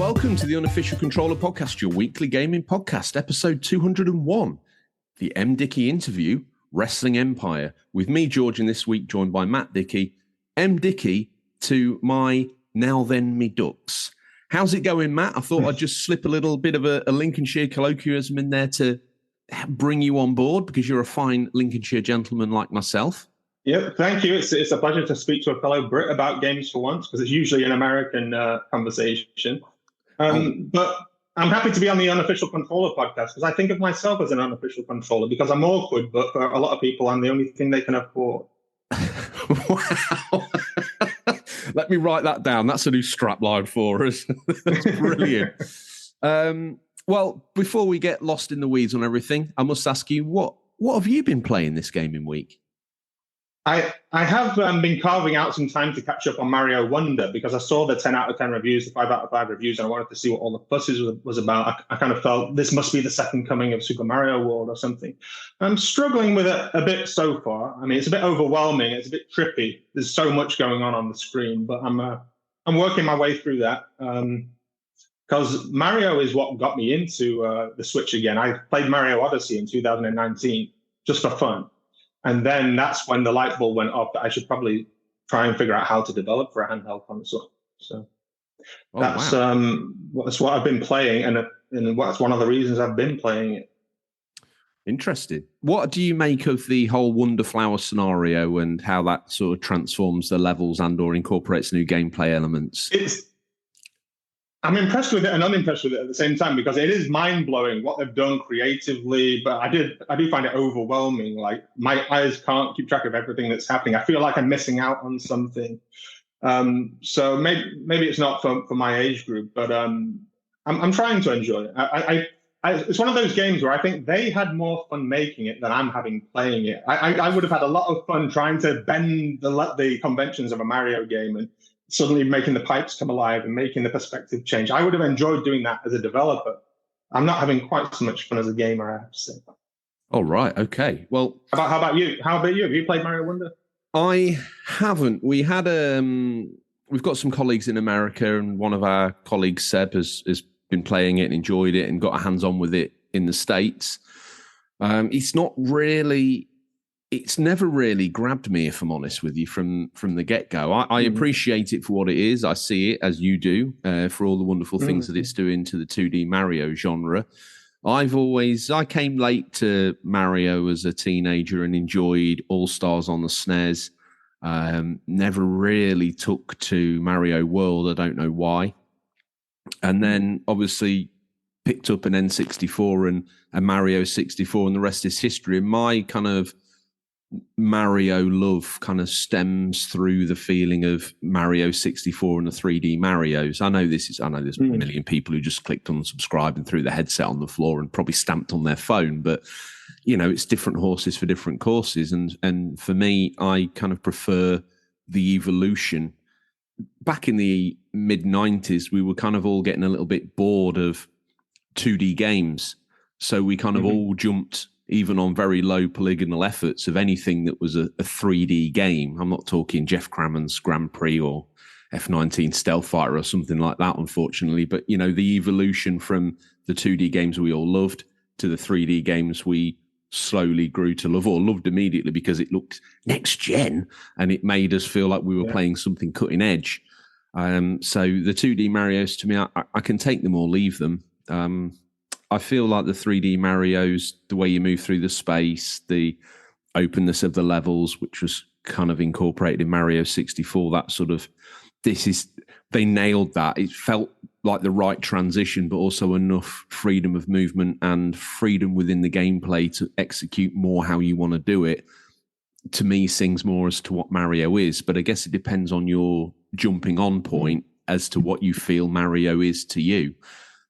welcome to the Unofficial Controller Podcast, your weekly gaming podcast, episode 201, the Mdickie interview, Wrestling Empire, with me, George, and this week joined by Mat Dickie, Mdickie to my now then me ducks. How's it going, Matt? I thought I'd just slip a little bit of a Lincolnshire colloquialism in there to bring you on board because you're a fine Lincolnshire gentleman like myself. Yeah, thank you. It's a pleasure to speak to a fellow Brit about games for once, because it's usually an American conversation. But I'm happy to be on the Unofficial Controller podcast because I think of myself as an unofficial controller because I'm awkward, but for a lot of people, I'm the only thing they can afford. Wow. Let me write that down. That's a new strapline for us. That's brilliant. Well, before we get lost in the weeds on everything, I must ask you, what have you been playing this gaming week? I have been carving out some time to catch up on Mario Wonder because I saw the 10 out of 10 reviews, the 5 out of 5 reviews, and I wanted to see what all the fusses was about. I kind of felt this must be the second coming of Super Mario World or something. I'm struggling with it a bit so far. I mean, it's a bit overwhelming. It's a bit trippy. There's so much going on the screen, but I'm working my way through that because Mario is what got me into the Switch again. I played Mario Odyssey in 2019 just for fun. And then that's when the light bulb went off that I should probably try and figure out how to develop for a handheld console. So that's what I've been playing, and that's one of the reasons I've been playing it. Interesting. What do you make of the whole Wonder Flower scenario and how that sort of transforms the levels and or incorporates new gameplay elements? I'm impressed with it and unimpressed with it at the same time because it is mind-blowing what they've done creatively, but I do find it overwhelming. Like, my eyes can't keep track of everything that's happening. I feel like I'm missing out on something. So maybe it's not for my age group, but I'm trying to enjoy it. It's one of those games where I think they had more fun making it than I'm having playing it. I would have had a lot of fun trying to bend the conventions of a Mario game and suddenly making the pipes come alive and making the perspective change. I would have enjoyed doing that as a developer. I'm not having quite so much fun as a gamer, I have to say. Oh, right. Okay. Well, how about you? Have you played Mario Wonder? I haven't. We had we've got some colleagues in America, and one of our colleagues, Seb, has been playing it and enjoyed it and got a hands-on with it in the States. It's never really grabbed me, if I'm honest with you, from the get-go. I appreciate it for what it is. I see it, as you do, for all the wonderful things that it's doing to the 2D Mario genre. I came late to Mario as a teenager and enjoyed All-Stars on the SNES. Never really took to Mario World. I don't know why. And then, obviously, picked up an N64 and a Mario 64, and the rest is history. And my kind of Mario love kind of stems through the feeling of Mario 64 and the 3D Marios. I know there's a million people who just clicked unsubscribe and threw the headset on the floor and probably stamped on their phone, but it's different horses for different courses. And for me, I kind of prefer the evolution. Back in the mid-90s, we were kind of all getting a little bit bored of 2D games. So we kind of all jumped even on very low polygonal efforts of anything that was a 3D game. I'm not talking Jeff Cramman's Grand Prix or F-19 Stealth Fighter or something like that, unfortunately. But, the evolution from the 2D games we all loved to the 3D games we slowly grew to love, or loved immediately because it looked next gen and it made us feel like we were playing something cutting edge. So the 2D Marios, to me, I can take them or leave them. I feel like the 3D Marios, the way you move through the space, the openness of the levels, which was kind of incorporated in Mario 64, that sort of, they nailed that. It felt like the right transition, but also enough freedom of movement and freedom within the gameplay to execute more how you want to do it. To me, sings more as to what Mario is, but I guess it depends on your jumping on point as to what you feel Mario is to you.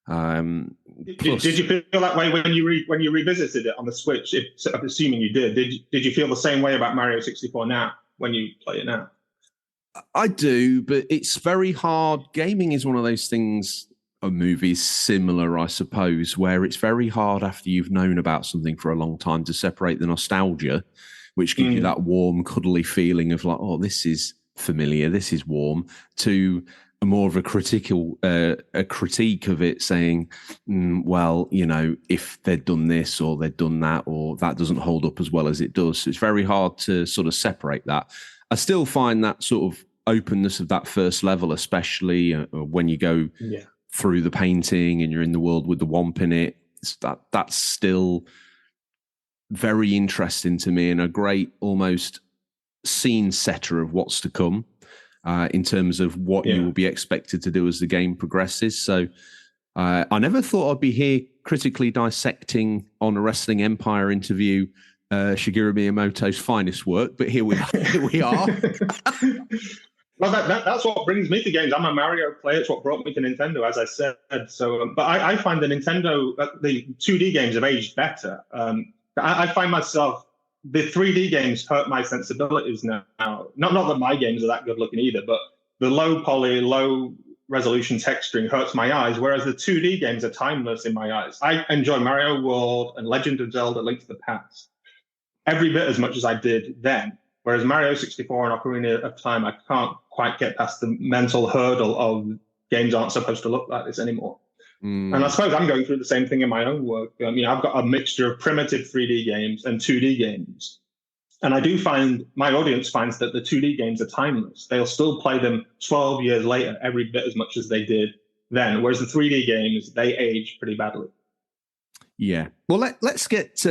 Did you feel that way when you revisited it on the Switch? I'm assuming you did. Did you feel the same way about Mario 64 now when you play it now? I do, but it's very hard. Gaming is one of those things, or movies similar, I suppose, where it's very hard after you've known about something for a long time to separate the nostalgia, which gives you that warm, cuddly feeling of like, oh, this is familiar, this is warm, to more of a critical a critique of it, saying, well, if they'd done this or they'd done that, or that doesn't hold up as well as it does. So it's very hard to sort of separate that. I still find that sort of openness of that first level, especially when you go through the painting and you're in the world with the womp in it, that's still very interesting to me, and a great almost scene setter of what's to come. In terms of what you will be expected to do as the game progresses. So I never thought I'd be here critically dissecting on a Wrestling Empire interview Shigeru Miyamoto's finest work, but here we are. Well, that's what brings me to games. I'm a Mario player. It's what brought me to Nintendo, as I said. So, but I find the 2D games have aged better. I find myself, the 3D games hurt my sensibilities now. Not that my games are that good looking either, but the low poly, low resolution texturing hurts my eyes, whereas the 2D games are timeless in my eyes. I enjoy Mario World and Legend of Zelda Link to the Past every bit as much as I did then, whereas Mario 64 and Ocarina of Time, I can't quite get past the mental hurdle of games aren't supposed to look like this anymore. And I suppose I'm going through the same thing in my own work. I've got a mixture of primitive 3D games and 2D games. And I do find my audience finds that the 2D games are timeless. They'll still play them 12 years later, every bit as much as they did then. Whereas the 3D games, they age pretty badly. Yeah. Well, let's get...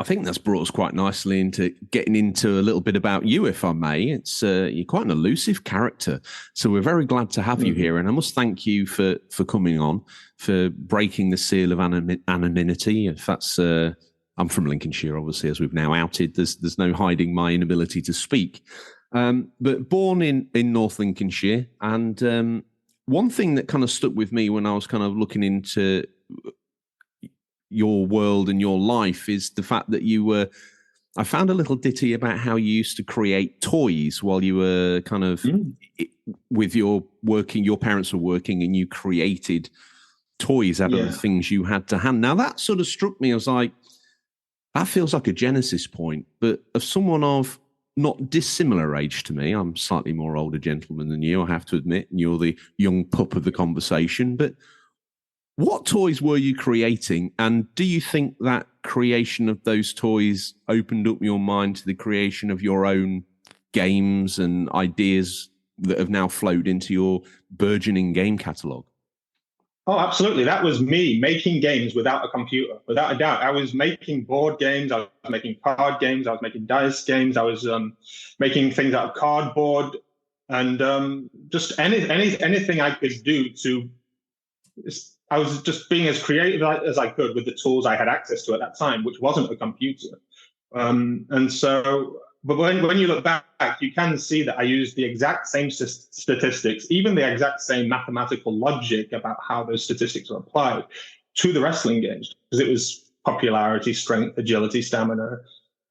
I think that's brought us quite nicely into getting into a little bit about you, if I may. It's you're quite an elusive character, so we're very glad to have you here. And I must thank you for coming on, for breaking the seal of anonymity. If that's, I'm from Lincolnshire, obviously, as we've now outed. There's no hiding my inability to speak. But born in North Lincolnshire, and one thing that kind of stuck with me when I was kind of looking into your world and your life is the fact that I found a little ditty about how you used to create toys while you were kind of with your parents were working, and you created toys out of the things you had to hand. Now that sort of struck me. I was like, that feels like a genesis point, but of someone of not dissimilar age to me. I'm slightly more older gentleman than you, I have to admit, and you're the young pup of the conversation, but what toys were you creating, and do you think that creation of those toys opened up your mind to the creation of your own games and ideas that have now flowed into your burgeoning game catalogue? Oh, absolutely. That was me making games without a computer, without a doubt. I was making board games. I was making card games. I was making dice games. I was making things out of cardboard, and just anything I could do to... I was just being as creative as I could with the tools I had access to at that time, which wasn't a computer. And so, but when you look back, you can see that I used the exact same statistics, even the exact same mathematical logic about how those statistics are applied to the wrestling games, because it was popularity, strength, agility, stamina,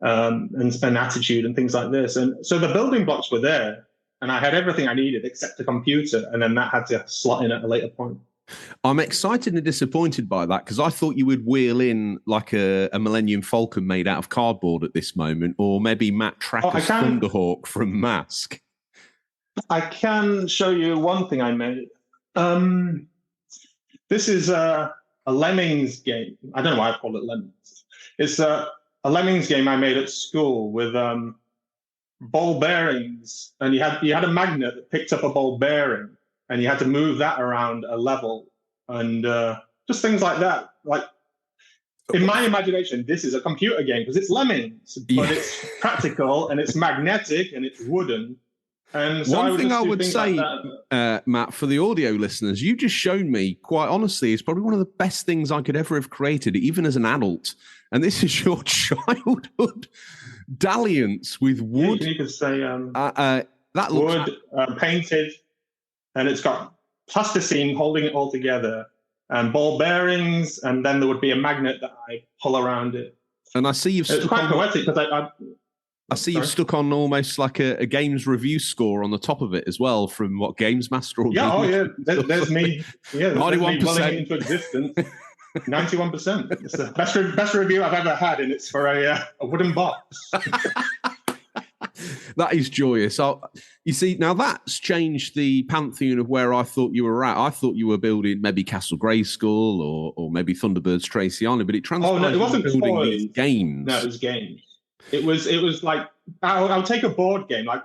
and attitude and things like this. And so the building blocks were there, and I had everything I needed except a computer, and then that had to slot in at a later point. I'm excited and disappointed by that, because I thought you would wheel in like a Millennium Falcon made out of cardboard at this moment, or maybe Matt Tracker's Thunderhawk from Mask. I can show you one thing I made. This is a Lemmings game. I don't know why I call it Lemmings. It's a Lemmings game I made at school with ball bearings, and you had a magnet that picked up a ball bearing, and you had to move that around a level, and just things like that. Like, in my imagination, this is a computer game because it's Lemmings, but it's practical and it's magnetic and it's wooden. And so one thing I would say, Matt, for the audio listeners, you just shown me, quite honestly, is probably one of the best things I could ever have created, even as an adult. And this is your childhood dalliance with wood. You could say that wood painted. And it's got plasticine holding it all together, and ball bearings, and then there would be a magnet that I pull around it. And I see you've it's quite poetic because I see you've stuck on almost like a games review score on the top of it as well, from what Games Master will do. There's me. Yeah, 91% into existence. 91%. It's the best review I've ever had, and it's for a wooden box. That is joyous. You see, now that's changed the pantheon of where I thought you were at. I thought you were building maybe Castle Grayskull or maybe Thunderbirds Tracy Island, but it transpired no, it wasn't building toys. these games. No, it was games. It was like I'll take a board game. Like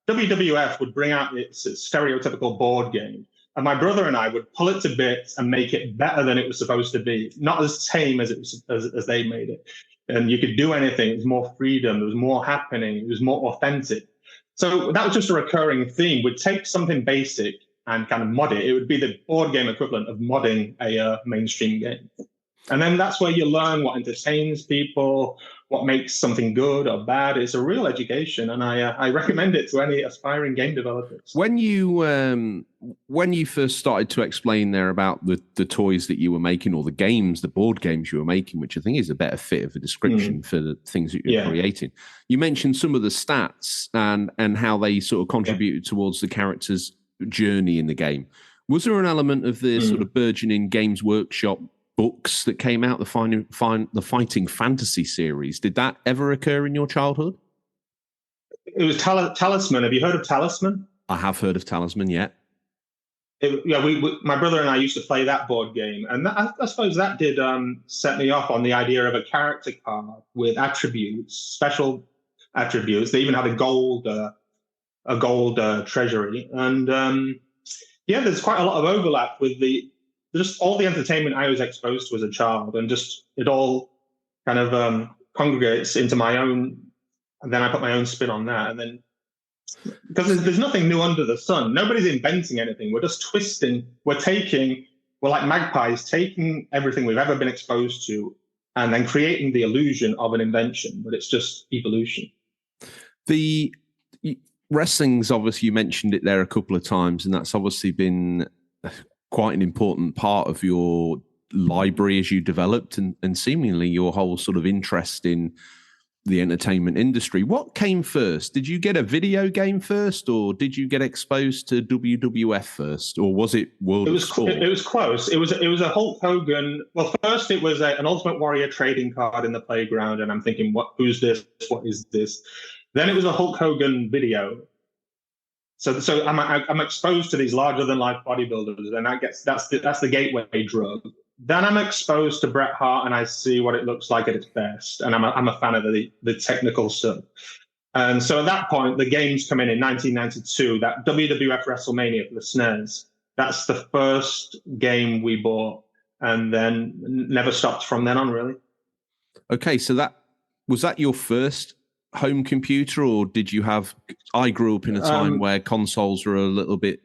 WWF would bring out its stereotypical board game, and my brother and I would pull it to bits and make it better than it was supposed to be, not as tame as it was as they made it. And you could do anything. It was more freedom. There was more happening. It was more authentic. So that was just a recurring theme. We'd take something basic and kind of mod it. It would be the board game equivalent of modding a mainstream game. And then that's where you learn what entertains people, what makes something good or bad. It's a real education, and I recommend it to any aspiring game developers. When you first started to explain there about the toys that you were making, or the games, the board games you were making, which I think is a better fit of a description for the things that you're creating, you mentioned some of the stats and how they sort of contributed towards the character's journey in the game. Was there an element of the sort of burgeoning Games Workshop books that came out, the Fighting Fantasy series? Did that ever occur in your childhood? It was Talisman. Have you heard of Talisman? I have heard of Talisman, yeah. My brother and I used to play that board game, and I suppose that did set me off on the idea of a character card with attributes, special attributes. They even had a gold treasury, and there's quite a lot of overlap with just all the entertainment I was exposed to as a child, and just it all kind of congregates into my own, and then I put my own spin on that. And then, because there's nothing new under the sun. Nobody's inventing anything. We're just twisting. We're like magpies, taking everything we've ever been exposed to and then creating the illusion of an invention, but it's just evolution. The wrestling's obviously, you mentioned it there a couple of times, and that's obviously been quite an important part of your library as you developed and seemingly your whole sort of interest in the entertainment industry. What came first? Did you get a video game first, or did you get exposed to WWF first, or was it World of Sport? It was close. It was a Hulk Hogan. Well, first it was an Ultimate Warrior trading card in the playground, and I'm thinking, who's this? What is this? Then it was a Hulk Hogan video. So I'm exposed to these larger than life bodybuilders, and that's the gateway drug. Then I'm exposed to Bret Hart, and I see what it looks like at its best, and I'm a fan of the technical stuff. And so at that point, the games come in 1992. That WWF WrestleMania for the SNES. That's the first game we bought, and then never stopped from then on, really. Okay, so was that your first home computer, or did you have? I grew up in a time where consoles were a little bit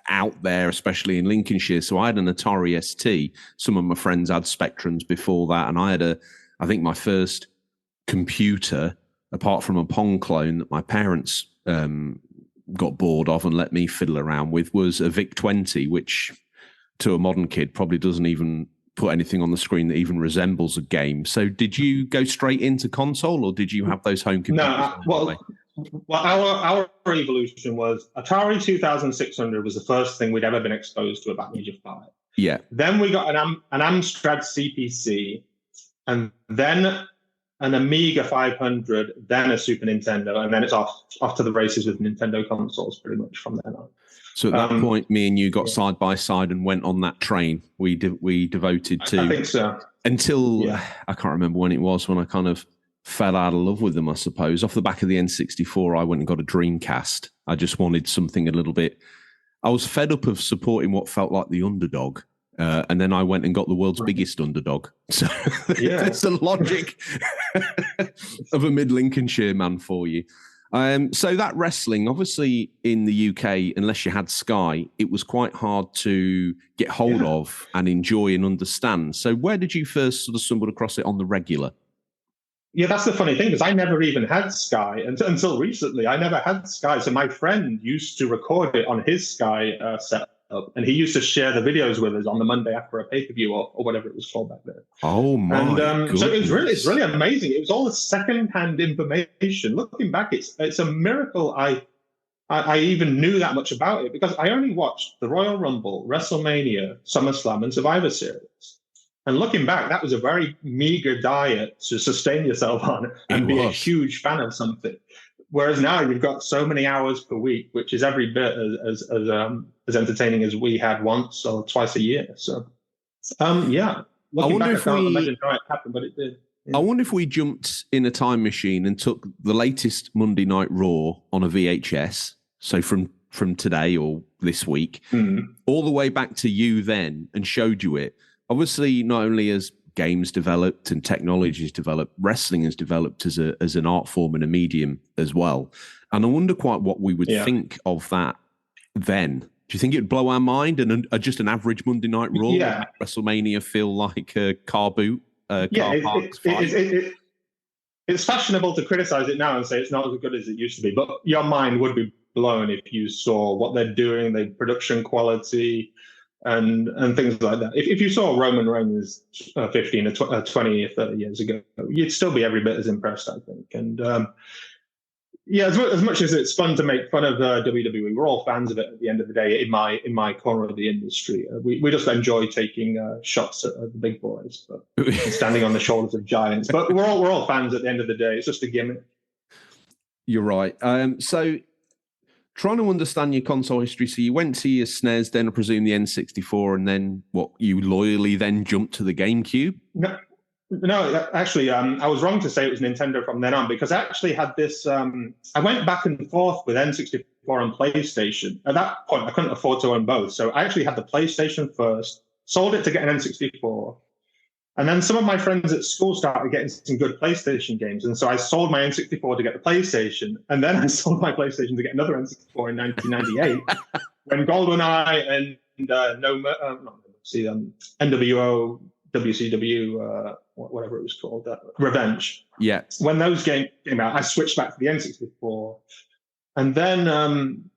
out there, especially in Lincolnshire. So I had an Atari ST. Some of my friends had Spectrums before that, and I had I think my first computer, apart from a Pong clone that my parents got bored of and let me fiddle around with, was a VIC-20, which to a modern kid probably doesn't even put anything on the screen that even resembles a game. So did you go straight into console, or did you have those home computers? No, our evolution was Atari 2600 was the first thing we'd ever been exposed to about the age of 5. Yeah. Then we got an Amstrad CPC, and then an Amiga 500, then a Super Nintendo, and then it's off to the races with Nintendo consoles pretty much from then on. So at that point, me and you got side by side and went on that train. We devoted to. I think so. Until I can't remember when it was, when I kind of fell out of love with them, I suppose. Off the back of the N64, I went and got a Dreamcast. I just wanted something a little bit. I was fed up of supporting what felt like the underdog. And then I went and got the world's biggest underdog. So there's the logic of a mid-Lincolnshire man for you. So that wrestling, obviously in the UK, unless you had Sky, it was quite hard to get hold of and enjoy and understand. So where did you first sort of stumble across it on the regular? Yeah, that's the funny thing, because I never even had Sky until recently. I never had Sky. So my friend used to record it on his Sky setup, and he used to share the videos with us on the Monday after a pay-per-view or whatever it was called back then. Oh, my goodness. So it's really amazing. It was all the second-hand information. Looking back, it's a miracle I even knew that much about it, because I only watched the Royal Rumble, WrestleMania, SummerSlam, and Survivor Series. And looking back, that was a very meager diet to sustain yourself on and be a huge fan of something. Whereas now you've got so many hours per week, which is every bit as entertaining as we had once or twice a year. So, yeah. Looking back, I can't imagine how it happened, but it did. Yeah. I wonder if we jumped in a time machine and took the latest Monday Night Raw on a VHS, so from today or this week, all the way back to you then, and showed you it. Obviously, not only as games developed and technology has developed, wrestling has developed as an art form and a medium as well. And I wonder quite what we would think of that then. Do you think it'd blow our mind and just an average Monday Night Raw would WrestleMania feel like a car boot? It's fashionable to criticize it now and say it's not as good as it used to be, but your mind would be blown if you saw what they're doing, the production quality, and things like that. If you saw Roman Reigns 15 or 20 or 30 years ago, you'd still be every bit as impressed, I think. And as much as it's fun to make fun of WWE, we're all fans of it at the end of the day in my corner of the industry. We just enjoy taking shots at the big boys, and standing on the shoulders of giants. But we're all fans at the end of the day. It's just a gimmick. You're right. So trying to understand your console history. So you went to your SNES, then I presume the N64, and then you loyally then jumped to the GameCube? No, actually, I was wrong to say it was Nintendo from then on, because I actually had this. I went back and forth with N64 and PlayStation. At that point, I couldn't afford to own both. So I actually had the PlayStation first, sold it to get an N64. And then some of my friends at school started getting some good PlayStation games. And so I sold my N64 to get the PlayStation. And then I sold my PlayStation to get another N64 in 1998 when GoldenEye and NWO, WCW, whatever it was called, Revenge. Yeah. When those games came out, I switched back to the N64. And then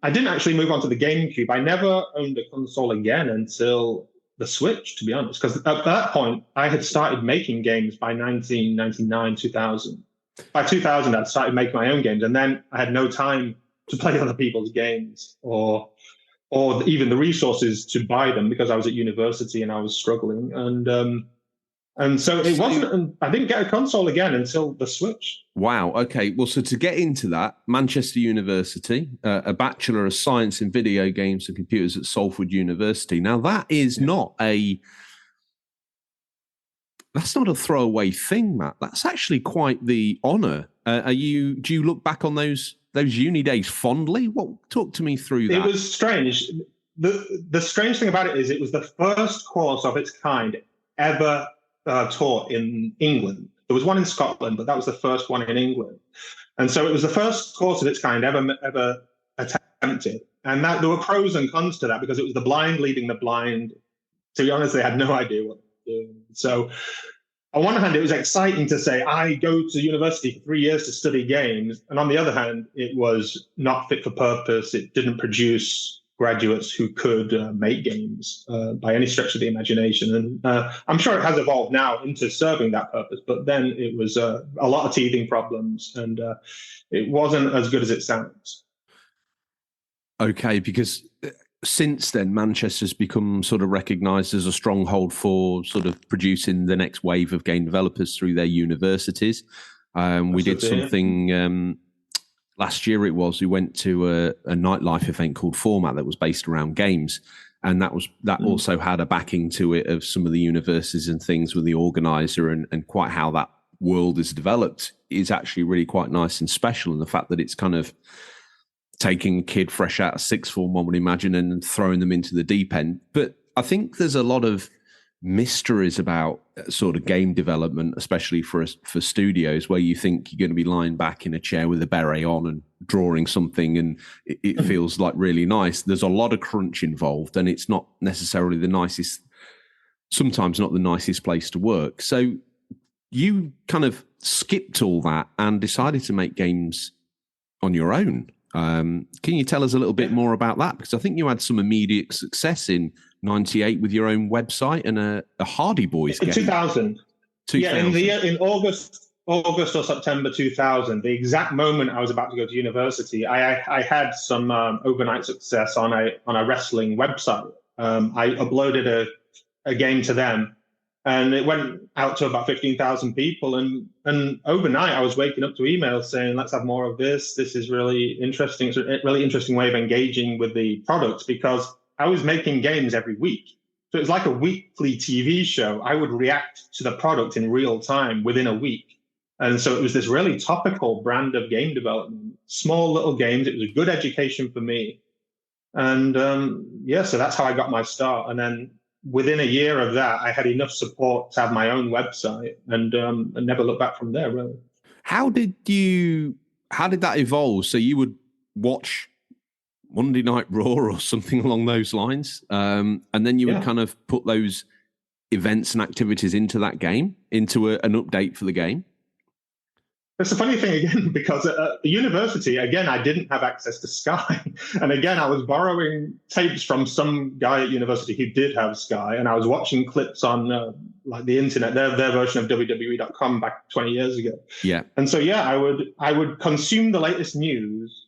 I didn't actually move on to the GameCube. I never owned a console again until the Switch, to be honest, because at that point I had started making games by 1999, 2000. By 2000, I'd started making my own games, and then I had no time to play other people's games or even the resources to buy them because I was at university and I was struggling. And so it wasn't. I didn't get a console again until the Switch. Wow. Okay. Well, so to get into that, Manchester University, a Bachelor of Science in Video Games and Computers at Salford University. Now, that is not a throwaway thing, Matt. That's actually quite the honour. Do you look back on those uni days fondly? Talk to me through that. It was strange. The strange thing about it is it was the first course of its kind ever taught in England. There was one in Scotland, but that was the first one in England. And so it was the first course of its kind ever attempted. And that there were pros and cons to that because it was the blind leading the blind. To be honest, they had no idea what they were doing. So on one hand, it was exciting to say, I go to university for 3 years to study games. And on the other hand, it was not fit for purpose. It didn't produce graduates who could make games by any stretch of the imagination. And I'm sure it has evolved now into serving that purpose, but then it was a lot of teething problems and it wasn't as good as it sounds. Okay, because since then, Manchester's become sort of recognised as a stronghold for sort of producing the next wave of game developers through their universities. We did something... last year we went to a nightlife event called Format that was based around games. And that also had a backing to it of some of the universities and things with the organizer and quite how that world is developed is actually really quite nice and special. And the fact that it's kind of taking a kid fresh out of sixth form, one would imagine, and throwing them into the deep end. But I think there's a lot of mysteries about sort of game development, especially for studios, where you think you're going to be lying back in a chair with a beret on and drawing something and it feels like really nice. There's a lot of crunch involved and it's not necessarily sometimes not the nicest place to work. So you kind of skipped all that and decided to make games on your own. Can you tell us a little bit more about that? Because I think you had some immediate success in 98 with your own website and a Hardy Boys game. 2000. Yeah, in August or September 2000, the exact moment I was about to go to university, I had some overnight success on a wrestling website. I uploaded a game to them, And it went out to about 15,000 people. And overnight, I was waking up to emails saying, let's have more of this. This is really interesting. It's a really interesting way of engaging with the products, because I was making games every week. So it was like a weekly TV show. I would react to the product in real time within a week. And so it was this really topical brand of game development, small little games. It was a good education for me. And so that's how I got my start. And then within a year of that, I had enough support to have my own website, and never looked back from there, really. How did that evolve? So you would watch Monday Night Raw or something along those lines, and then you would kind of put those events and activities into that game, into an update for the game? It's a funny thing again, because at the university, again, I didn't have access to Sky. And again, I was borrowing tapes from some guy at university who did have Sky. And I was watching clips on like the internet, their version of WWE.com back 20 years ago. Yeah. And so, I would consume the latest news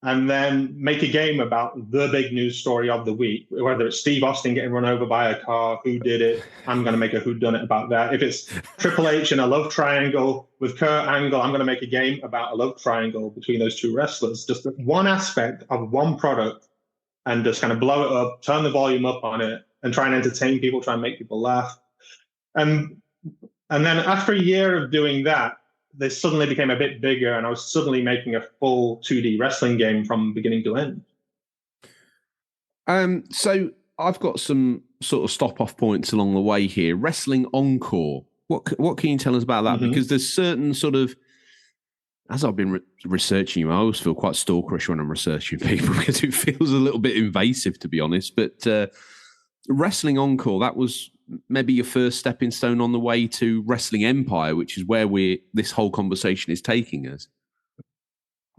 and then make a game about the big news story of the week, whether it's Steve Austin getting run over by a car, who did it, I'm going to make a whodunit about that. If it's Triple H and a love triangle with Kurt Angle, I'm going to make a game about a love triangle between those two wrestlers. Just one aspect of one product, and just kind of blow it up, turn the volume up on it, and try and entertain people, try and make people laugh. And then after a year of doing that, they suddenly became a bit bigger, and I was suddenly making a full 2D wrestling game from beginning to end. So I've got some sort of stop-off points along the way here. Wrestling Encore. What can you tell us about that? Mm-hmm. Because there's certain sort of, as I've been researching you, I always feel quite stalkerish when I'm researching people, because it feels a little bit invasive, to be honest. But Wrestling Encore, that was maybe your first stepping stone on the way to Wrestling Empire, which is where this whole conversation is taking us.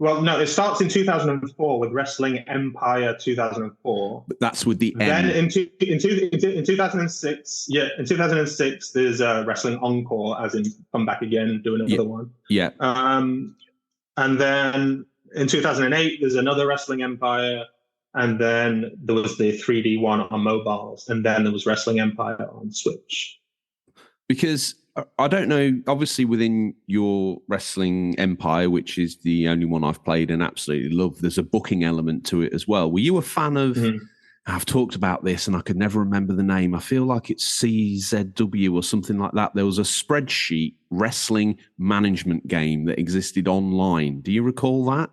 Well, no, it starts in 2004 with Wrestling Empire 2004. But that's with the then M. in 2006, in 2006 there's Wrestling Encore, as in come back again, do another one. Yeah. And then in 2008 there's another Wrestling Empire. And then there was the 3D one on mobiles. And then there was Wrestling Empire on Switch. Because I don't know, obviously within your Wrestling Empire, which is the only one I've played and absolutely love, there's a booking element to it as well. Were you a fan of, I've talked about this and I could never remember the name. I feel like it's CZW or something like that. There was a spreadsheet wrestling management game that existed online. Do you recall that?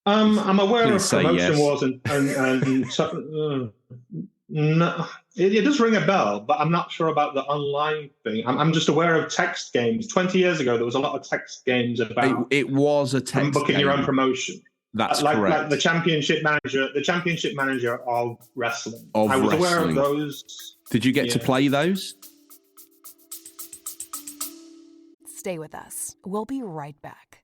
I'm aware Please of Promotion yes. Wars no, it does ring a bell, but I'm not sure about the online thing. I'm just aware of text games. 20 years ago, there was a lot of text games about it was a text booking game. Your own promotion. That's correct. Like the championship manager of wrestling. I was aware of those. Did you get to play those? Stay with us. We'll be right back.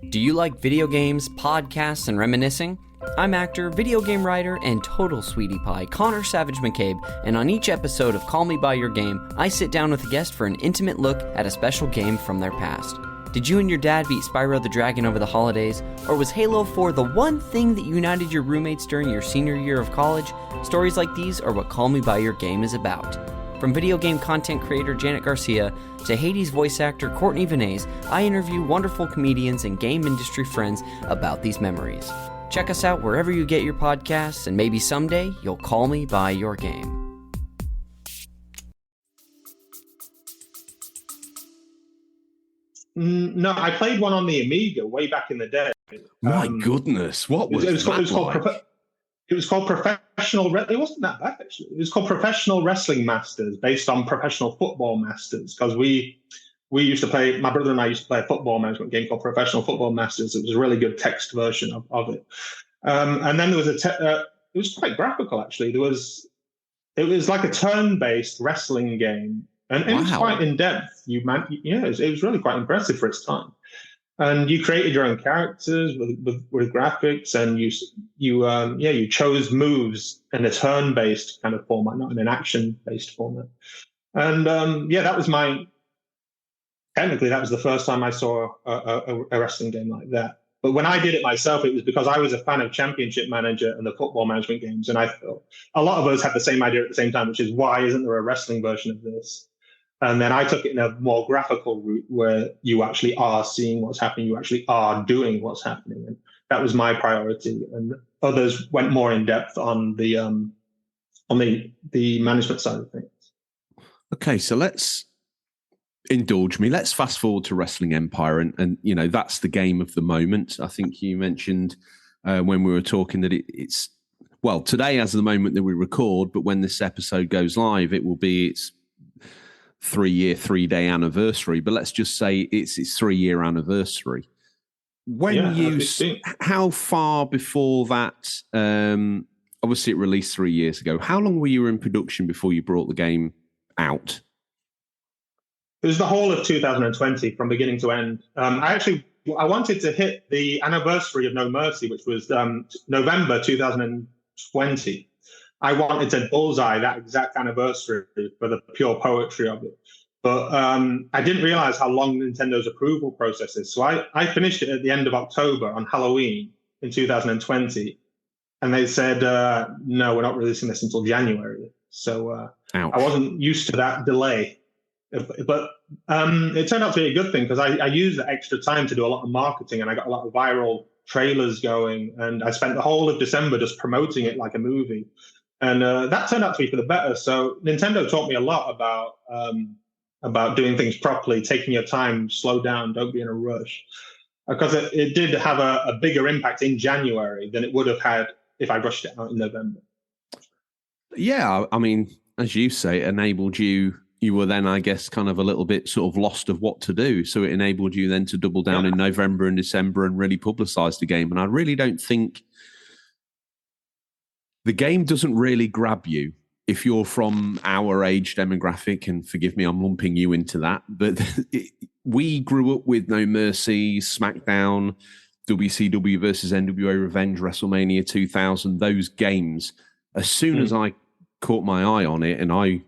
Do you like video games, podcasts, and reminiscing? I'm actor, video game writer, and total sweetie pie Connor Savage McCabe, and on each episode of Call Me By Your Game, I sit down with a guest for an intimate look at a special game from their past. Did you and your dad beat Spyro the Dragon over the holidays? Or was Halo 4 the one thing that united your roommates during your senior year of college? Stories like these are what Call Me By Your Game is about. From video game content creator Janet Garcia to Hades voice actor Courtney Vinay's, I interview wonderful comedians and game industry friends about these memories. Check us out wherever you get your podcasts, and maybe someday you'll call me by your game. No, I played one on the Amiga way back in the day. My goodness, what was that? It was called Professional. It wasn't that bad actually. It was called Professional Wrestling Masters, based on Professional Football Masters, because we used to play. My brother and I used to play a football management game called Professional Football Masters. It was a really good text version of it. And then there was it was quite graphical actually. It was like a turn-based wrestling game, and it was quite in depth. It was really quite impressive for its time. And you created your own characters with graphics, and you chose moves in a turn-based kind of format, not in an action-based format. And that was technically that was the first time I saw a wrestling game like that. But when I did it myself, it was because I was a fan of Championship Manager and the football management games. And I thought a lot of us had the same idea at the same time, which is, why isn't there a wrestling version of this? And then I took it in a more graphical route where you actually are seeing what's happening. You actually are doing what's happening. And that was my priority. And others went more in depth on the management side of things. Okay, so let's indulge me. Let's fast forward to Wrestling Empire, and you know, that's the game of the moment. I think you mentioned when we were talking that it's well, today as of the moment that we record, but when this episode goes live, it will be its 3-day anniversary. But let's just say it's its 3-year anniversary. How far before that? Obviously, it released 3 years ago. How long were you in production before you brought the game out? It was the whole of 2020 from beginning to end. I wanted to hit the anniversary of No Mercy, which was November 2020. I wanted to bullseye that exact anniversary for the pure poetry of it. But I didn't realize how long Nintendo's approval process is. So I finished it at the end of October on Halloween in 2020. And they said, no, we're not releasing this until January. So I wasn't used to that delay. But it turned out to be a good thing, because I used the extra time to do a lot of marketing, and I got a lot of viral trailers going, and I spent the whole of December just promoting it like a movie. And that turned out to be for the better. So Nintendo taught me a lot about doing things properly, taking your time, slow down, don't be in a rush. Because it did have a bigger impact in January than it would have had if I rushed it out in November. Yeah, I mean, as you say, it enabled you. You were then, I guess, kind of a little bit sort of lost of what to do. So it enabled you then to double down in November and December and really publicize the game. And I really don't think the game doesn't really grab you if you're from our age demographic. And forgive me, I'm lumping you into that. But we grew up with No Mercy, SmackDown, WCW versus NWA Revenge, WrestleMania 2000, those games. As soon as I caught my eye on it, and I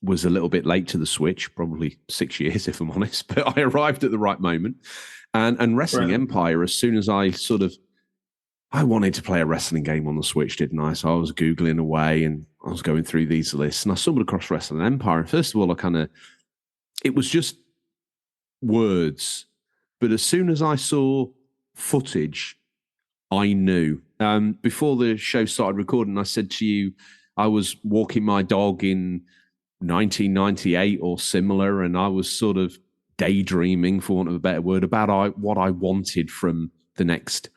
was a little bit late to the Switch, probably 6 years, if I'm honest, but I arrived at the right moment. And Wrestling Empire, as soon as I wanted to play a wrestling game on the Switch, didn't I? So I was Googling away and I was going through these lists, and I stumbled across Wrestling Empire. And first of all, it was just words. But as soon as I saw footage, I knew. Before the show started recording, I said to you, I was walking my dog in 1998 or similar, and I was sort of daydreaming, for want of a better word, about what I wanted from the next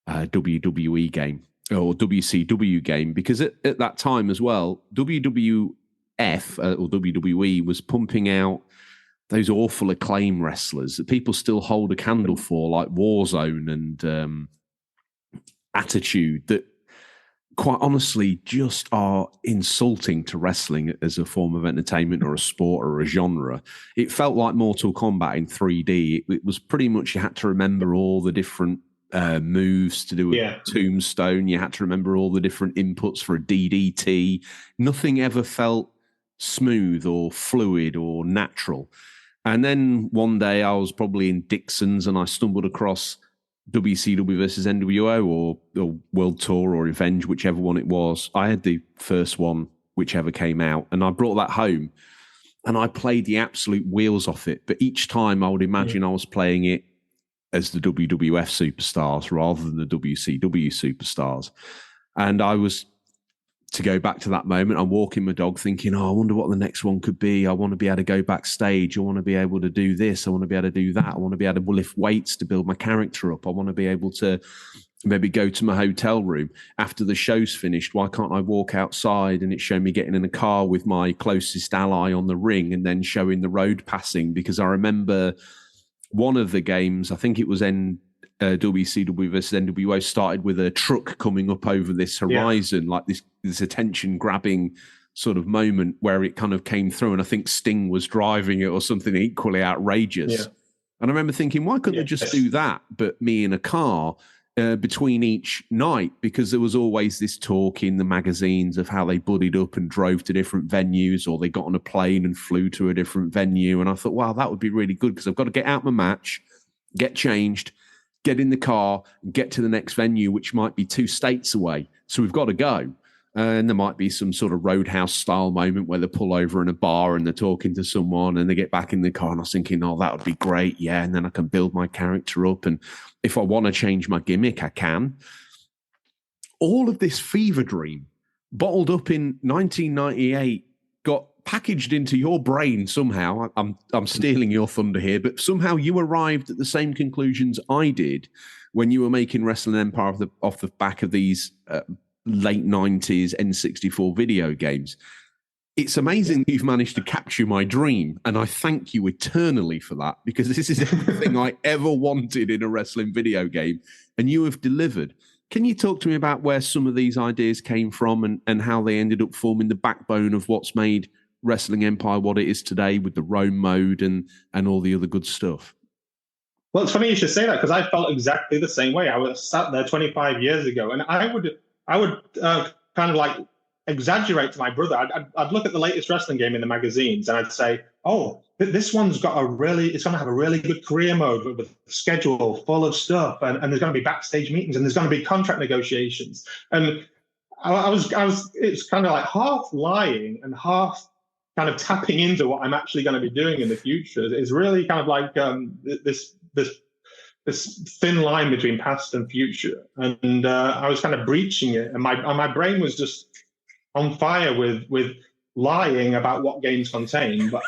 WWE game or WCW game, because at that time as well, WWF or WWE was pumping out those awful Acclaim wrestlers that people still hold a candle for, like Warzone and Attitude, that quite honestly just are insulting to wrestling as a form of entertainment or a sport or a genre. It felt like Mortal Kombat in 3D. It was pretty much, you had to remember all the different moves to do a tombstone. You had to remember all the different inputs for a DDT. Nothing ever felt smooth or fluid or natural. And then one day I was probably in Dixon's and I stumbled across WCW versus NWO or World Tour or Revenge, whichever one it was. I had the first one, whichever came out, and I brought that home and I played the absolute wheels off it. But each time I would imagine I was playing it as the WWF superstars rather than the WCW superstars. And I was, to go back to that moment, I'm walking my dog thinking, I wonder what the next one could be. I want to be able to go backstage. I want to be able to do this. I want to be able to do that. I want to be able to lift weights to build my character up. I want to be able to maybe go to my hotel room after the show's finished. Why can't I walk outside and it show me getting in a car with my closest ally on the ring and then showing the road passing? Because I remember one of the games, I think it was WCW versus NWO, started with a truck coming up over this horizon, like this attention-grabbing sort of moment where it kind of came through, and I think Sting was driving it or something equally outrageous. Yeah. And I remember thinking, why couldn't they just do that, but me in a car between each night? Because there was always this talk in the magazines of how they buddied up and drove to different venues, or they got on a plane and flew to a different venue. And I thought, wow, that would be really good, because I've got to get out my match, get changed, get in the car and get to the next venue, which might be 2 states away. So we've got to go. And there might be some sort of Roadhouse style moment where they pull over in a bar and they're talking to someone and they get back in the car, and I was thinking, oh, that would be great. Yeah. And then I can build my character up. And if I want to change my gimmick, I can. All of this fever dream bottled up in 1998 got packaged into your brain somehow. I'm stealing your thunder here, but somehow you arrived at the same conclusions I did when you were making Wrestling Empire off the back of these late 90s N64 video games. It's amazing you've managed to capture my dream, and I thank you eternally for that, because this is everything I ever wanted in a wrestling video game, and you have delivered. Can you talk to me about where some of these ideas came from and how they ended up forming the backbone of what's made Wrestling Empire what it is today, with the Rome mode and all the other good stuff? Well, it's funny you should say that, because I felt exactly the same way. I was sat there 25 years ago, and I would kind of like exaggerate to my brother. I'd look at the latest wrestling game in the magazines, and I'd say, oh, this one's it's going to have a really good career mode with a schedule full of stuff, and there's going to be backstage meetings, and there's going to be contract negotiations. And it's kind of like half lying and half kind of tapping into what I'm actually going to be doing in the future. It's really kind of like this thin line between past and future, and I was kind of breaching it, and my brain was just on fire with lying about what games contain, but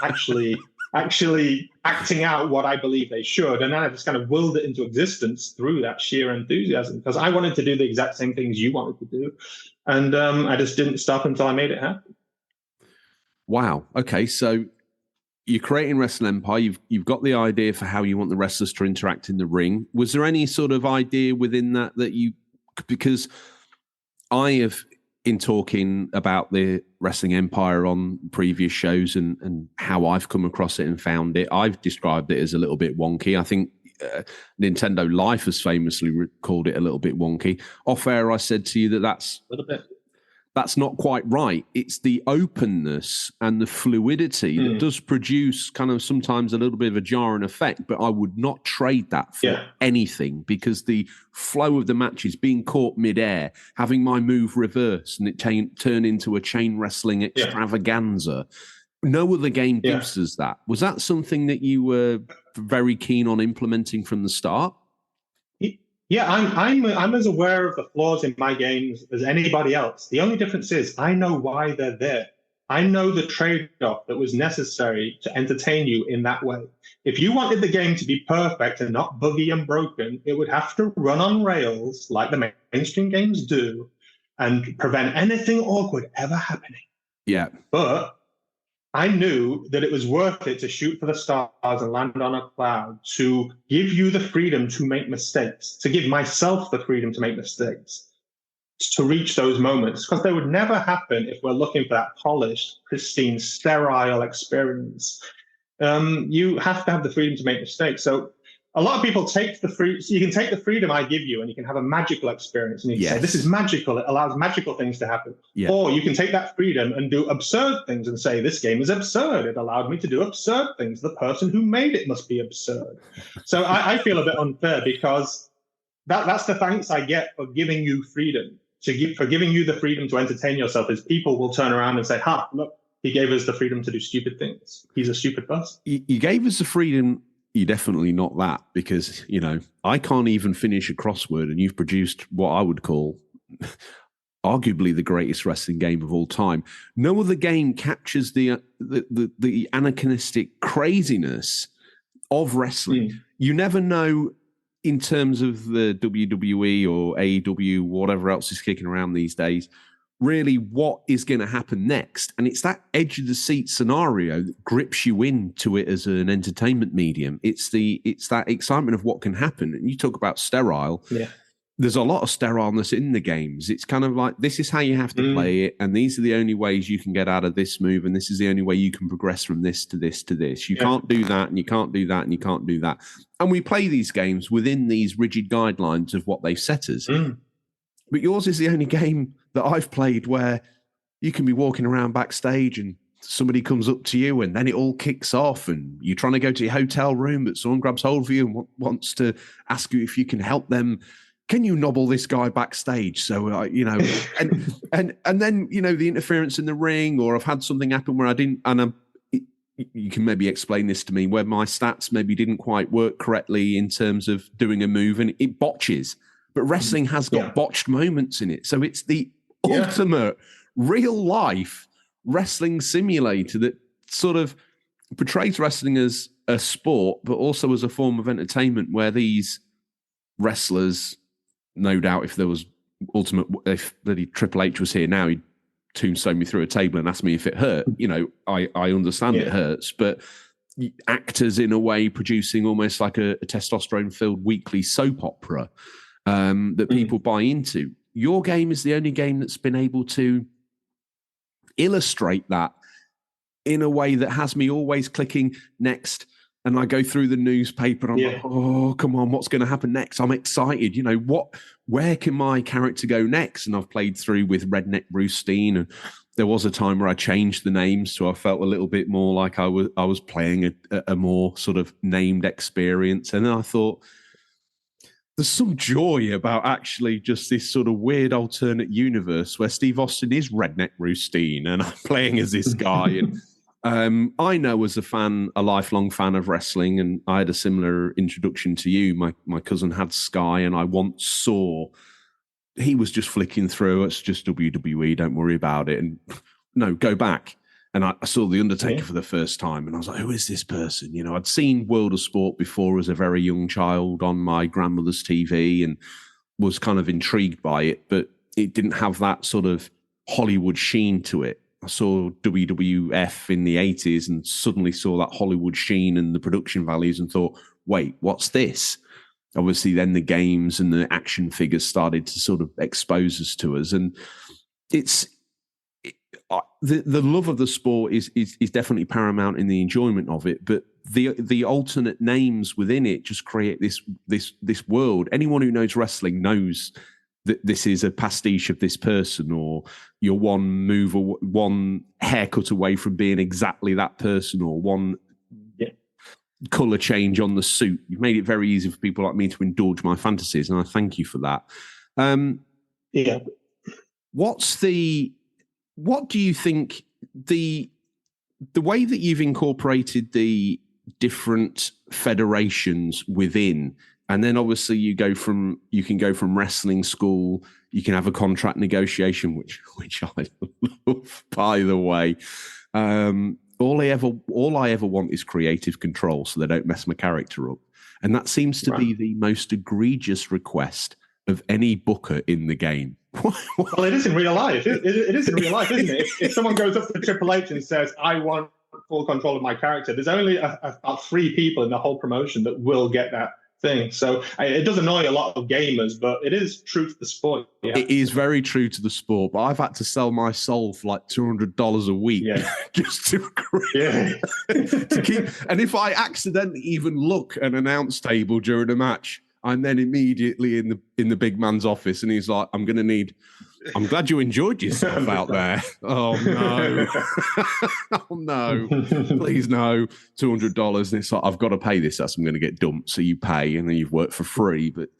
actually acting out what I believe they should. And then I just kind of willed it into existence through that sheer enthusiasm, because I wanted to do the exact same things you wanted to do, and I just didn't stop until I made it happen. Wow. Okay, so you're creating Wrestling Empire. You've got the idea for how you want the wrestlers to interact in the ring. Was there any sort of idea within that you, because I have, in talking about the Wrestling Empire on previous shows and how I've come across it and found it, I've described it as a little bit wonky. I think Nintendo Life has famously called it a little bit wonky. Off air, I said to you that's a little bit. That's not quite right. It's the openness and the fluidity that does produce kind of sometimes a little bit of a jarring effect, but I would not trade that for anything, because the flow of the matches, being caught midair, having my move reverse and it turn into a chain wrestling extravaganza. No other game gives us that. Was that something that you were very keen on implementing from the start? Yeah, I'm as aware of the flaws in my games as anybody else. The only difference is I know why they're there. I know the trade-off that was necessary to entertain you in that way. If you wanted the game to be perfect and not buggy and broken, it would have to run on rails like the mainstream games do and prevent anything awkward ever happening. Yeah. But I knew that it was worth it to shoot for the stars and land on a cloud, to give you the freedom to make mistakes, to give myself the freedom to make mistakes, to reach those moments, because they would never happen if we're looking for that polished, pristine, sterile experience. You have to have the freedom to make mistakes. So a lot of people take the free. So you can take the freedom I give you, and you can have a magical experience. And you can say, "This is magical. It allows magical things to happen." Yeah. Or you can take that freedom and do absurd things and say, "This game is absurd. It allowed me to do absurd things. The person who made it must be absurd." So I feel a bit unfair, because that's the thanks I get for giving you freedom. For giving you the freedom to entertain yourself, is people will turn around and say, "Ha, look, he gave us the freedom to do stupid things. He's a stupid person." You gave us the freedom. You're definitely not that, because, I can't even finish a crossword, and you've produced what I would call arguably the greatest wrestling game of all time. No other game captures the anachronistic craziness of wrestling. You never know, in terms of the WWE or AEW, whatever else is kicking around these days, really what is going to happen next. And it's that edge of the seat scenario that grips you into it as an entertainment medium. It's that excitement of what can happen. And you talk about sterile. Yeah. There's a lot of sterileness in the games. It's kind of like, this is how you have to play it, and these are the only ways you can get out of this move, and this is the only way you can progress from this to this to this. You can't do that, and you can't do that, and you can't do that. And we play these games within these rigid guidelines of what they've set us. But yours is the only game that I've played where you can be walking around backstage and somebody comes up to you and then it all kicks off and you're trying to go to your hotel room, but someone grabs hold of you and wants to ask you if you can help them. Can you nobble this guy backstage? So, you know, and then, you know, the interference in the ring, or I've had something happen where I didn't, and you can maybe explain this to me, where my stats maybe didn't quite work correctly in terms of doing a move and it botches. But wrestling has got botched moments in it. So it's the ultimate real life wrestling simulator that sort of portrays wrestling as a sport, but also as a form of entertainment where these wrestlers, no doubt if there was if bloody Triple H was here now, he'd tombstone me through a table and ask me if it hurt. You know, I understand it hurts, but actors in a way producing almost like a testosterone-filled weekly soap opera that people buy into. Your game is the only game that's been able to illustrate that in a way that has me always clicking next. And I go through the newspaper and I'm like, oh, come on, what's going to happen next? I'm excited. You know, where can my character go next? And I've played through with Redneck Bruce Steen, and there was a time where I changed the names so I felt a little bit more like I was playing a more sort of named experience. And then I thought, there's some joy about actually just this sort of weird alternate universe where Steve Austin is Redneck Bruce Steen and I'm playing as this guy. And I know as a lifelong fan of wrestling, and I had a similar introduction to you. My cousin had Sky, and I once saw, he was just flicking through, it's just WWE, don't worry about it. And no, go back. And I saw The Undertaker for the first time, and I was like, who is this person? You know, I'd seen World of Sport before as a very young child on my grandmother's TV and was kind of intrigued by it, but it didn't have that sort of Hollywood sheen to it. I saw WWF in the 80s and suddenly saw that Hollywood sheen and the production values and thought, wait, what's this? Obviously, then the games and the action figures started to sort of expose us to us. And the love of the sport is definitely paramount in the enjoyment of it, but the alternate names within it just create this world. Anyone who knows wrestling knows that this is a pastiche of this person, or you're one move or one haircut away from being exactly that person, or one color change on the suit. You've made it very easy for people like me to indulge my fantasies, and I thank you for that. What do you think the way that you've incorporated the different federations within, and then obviously you can go from wrestling school, you can have a contract negotiation, which I love, by the way. All I ever want is creative control so they don't mess my character up. And that seems to be the most egregious request of any booker in the game. Well, it is in real life. It is in real life, isn't it? If someone goes up to Triple H and says, I want full control of my character, there's only about 3 people in the whole promotion that will get that thing. So it does annoy a lot of gamers, but it is true to the sport. Yeah. It is very true to the sport, but I've had to sell my soul for like $200 a week just to keep. And if I accidentally even look at an announce table during a match, I'm then immediately in the big man's office, and he's like, I'm glad you enjoyed yourself out there. Oh, no. Oh, no. Please, no. $200. And it's like, I've got to pay this, else I'm going to get dumped. So you pay, and then you've worked for free. But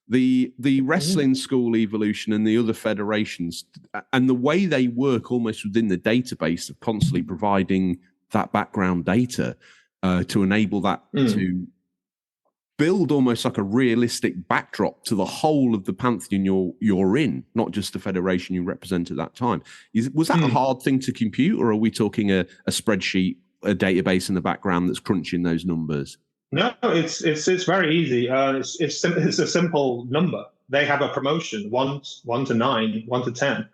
the wrestling school evolution and the other federations and the way they work almost within the database of constantly providing that background data to enable that to build almost like a realistic backdrop to the whole of the pantheon you're in, not just the federation you represent at that time. Was that a hard thing to compute, or are we talking a spreadsheet, a database in the background that's crunching those numbers? No, it's very easy. It's a simple number. They have a promotion, 1 to 9, 1 to 10,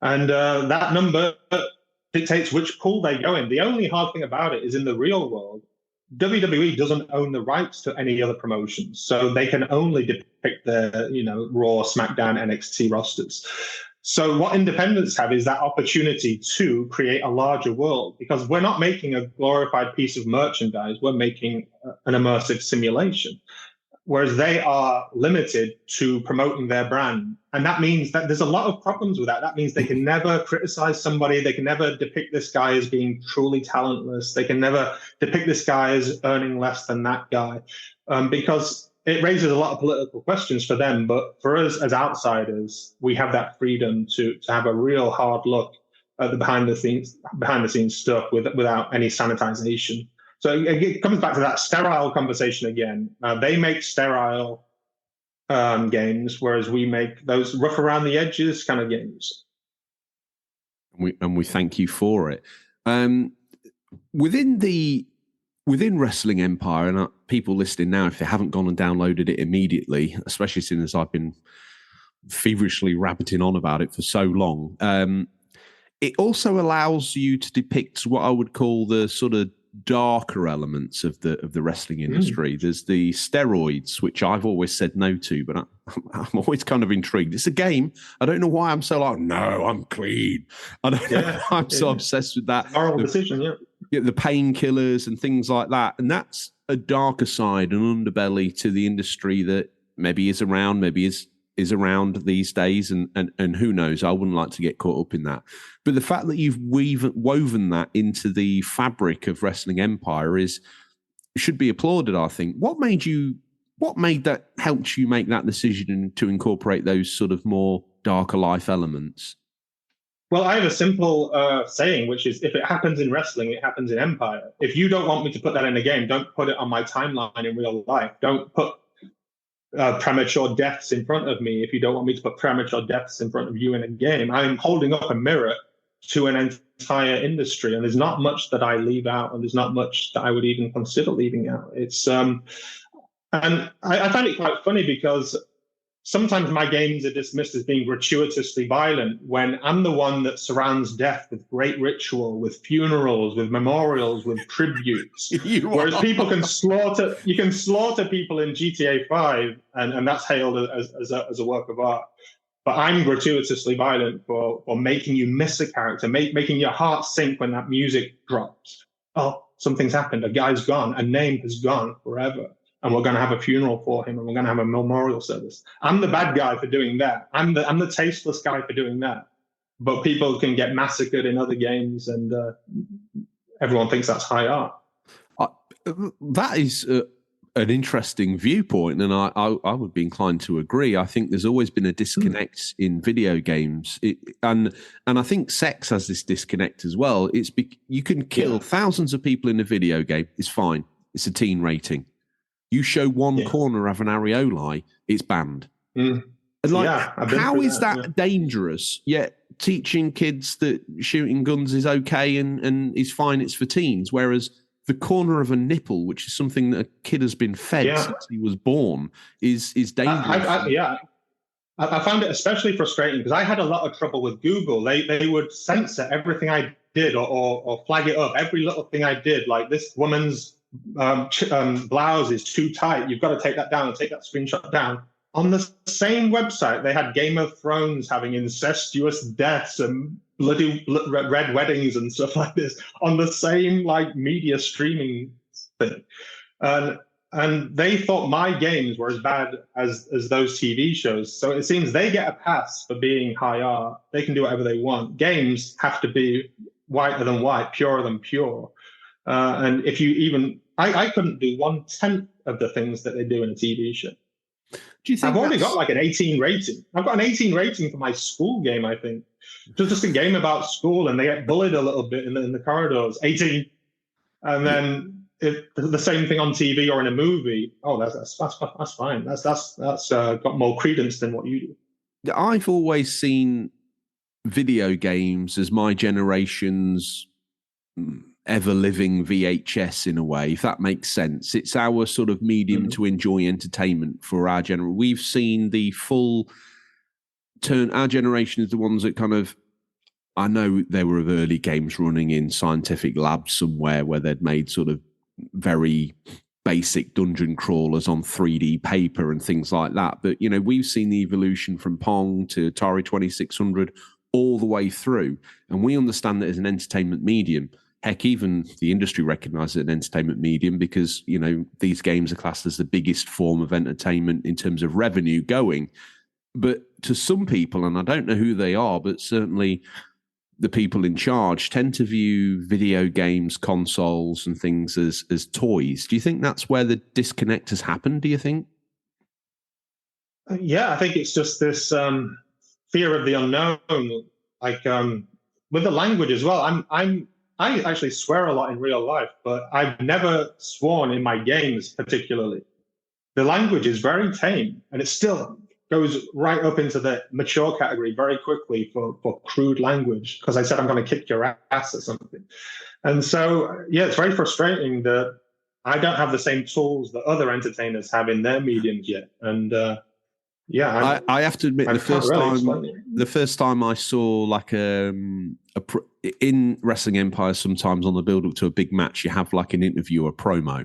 and that number dictates which pool they go in. The only hard thing about it is in the real world, WWE doesn't own the rights to any other promotions, so they can only depict the Raw, SmackDown, NXT rosters. So what independents have is that opportunity to create a larger world, because we're not making a glorified piece of merchandise, we're making an immersive simulation. whereas they are limited to promoting their brand. And that means that there's a lot of problems with that. That means they can never criticize somebody. They can never depict this guy as being truly talentless. They can never depict this guy as earning less than that guy, because it raises a lot of political questions for them. But for us as outsiders, we have that freedom to have a real hard look at the behind the scenes stuff without any sanitization. So it comes back to that sterile conversation again. They make sterile games, whereas we make those rough around the edges kind of games. We thank you for it. Within Wrestling Empire, and people listening now, if they haven't gone and downloaded it immediately, especially since I've been feverishly rabbiting on about it for so long, it also allows you to depict what I would call the sort of darker elements of the wrestling industry. There's the steroids, which I've always said no to, but I'm always kind of intrigued. It's a game. I don't know why I'm so like, no, I'm clean. I don't know. I'm so obsessed with that. Moral decision, the painkillers and things like that. And that's a darker side, an underbelly to the industry that maybe is around, maybe is around these days, and who knows, I wouldn't like to get caught up in that. But the fact that you've woven that into the fabric of Wrestling Empire should be applauded, I think. What helped you make that decision to incorporate those sort of more darker life elements? Well, I have a simple saying, which is, if it happens in wrestling, it happens in Empire. If you don't want me to put that in a game, don't put it on my timeline in real life. Don't put premature deaths in front of me if you don't want me to put premature deaths in front of you in a game. I'm holding up a mirror to an entire industry, and there's not much that I leave out, and there's not much that I would even consider leaving out. It's and I find it quite funny because sometimes my games are dismissed as being gratuitously violent when I'm the one that surrounds death with great ritual, with funerals, with memorials, with tributes. Whereas people can slaughter people in GTA 5, and that's hailed as a work of art. But I'm gratuitously violent for making you miss a character, making your heart sink when that music drops. Oh, something's happened. A guy's gone. A name has gone forever. And we're going to have a funeral for him, and we're going to have a memorial service. I'm the bad guy for doing that. I'm the tasteless guy for doing that. But people can get massacred in other games, and everyone thinks that's high art. That is an interesting viewpoint, and I would be inclined to agree. I think there's always been a disconnect in video games, and I think sex has this disconnect as well. You can kill thousands of people in a video game. It's fine. It's a teen rating. You show one corner of an areoli, it's banned. And how is that dangerous? Yet teaching kids that shooting guns is okay and is fine, it's for teens. Whereas the corner of a nipple, which is something that a kid has been fed since he was born, is dangerous. I found it especially frustrating because I had a lot of trouble with Google. They would censor everything I did or flag it up, every little thing I did, like this woman's blouse is too tight, you've got to take that down and take that screenshot down. On the same website, they had Game of Thrones having incestuous deaths and bloody red weddings and stuff like this on the same media streaming thing. And they thought my games were as bad as those TV shows. So it seems they get a pass for being high art. They can do whatever they want. Games have to be whiter than white, purer than pure. And if you even, I couldn't do 1/10 of the things that they do in a TV show. Do you think I've already got an 18 rating. I've got an 18 rating for my school game, I think. Just a game about school, and they get bullied a little bit in the corridors. 18. And then the same thing on TV or in a movie. Oh, that's fine. That's got more credence than what you do. I've always seen video games as my generation's ever-living VHS in a way, if that makes sense. It's our sort of medium to enjoy entertainment for our generation. We've seen the full turn. Our generation is the ones that kind of, I know there were early games running in scientific labs somewhere where they'd made sort of very basic dungeon crawlers on 3D paper and things like that. But, we've seen the evolution from Pong to Atari 2600 all the way through. And we understand that as an entertainment medium, heck, even the industry recognises it an entertainment medium because, you know, these games are classed as the biggest form of entertainment in terms of revenue going. But to some people, and I don't know who they are, but certainly the people in charge tend to view video games, consoles and things as toys. Do you think that's where the disconnect has happened, do you think? Yeah, I think it's just this fear of the unknown. Like with the language as well. I actually swear a lot in real life, but I've never sworn in my games particularly. The language is very tame, and it still goes right up into the mature category very quickly for crude language, because I said I'm going to kick your ass or something. And so, yeah, it's very frustrating that I don't have the same tools that other entertainers have in their mediums yet. And yeah, I have to admit, the first time I saw like in Wrestling Empire, sometimes on the build up to a big match, you have like an interview or promo.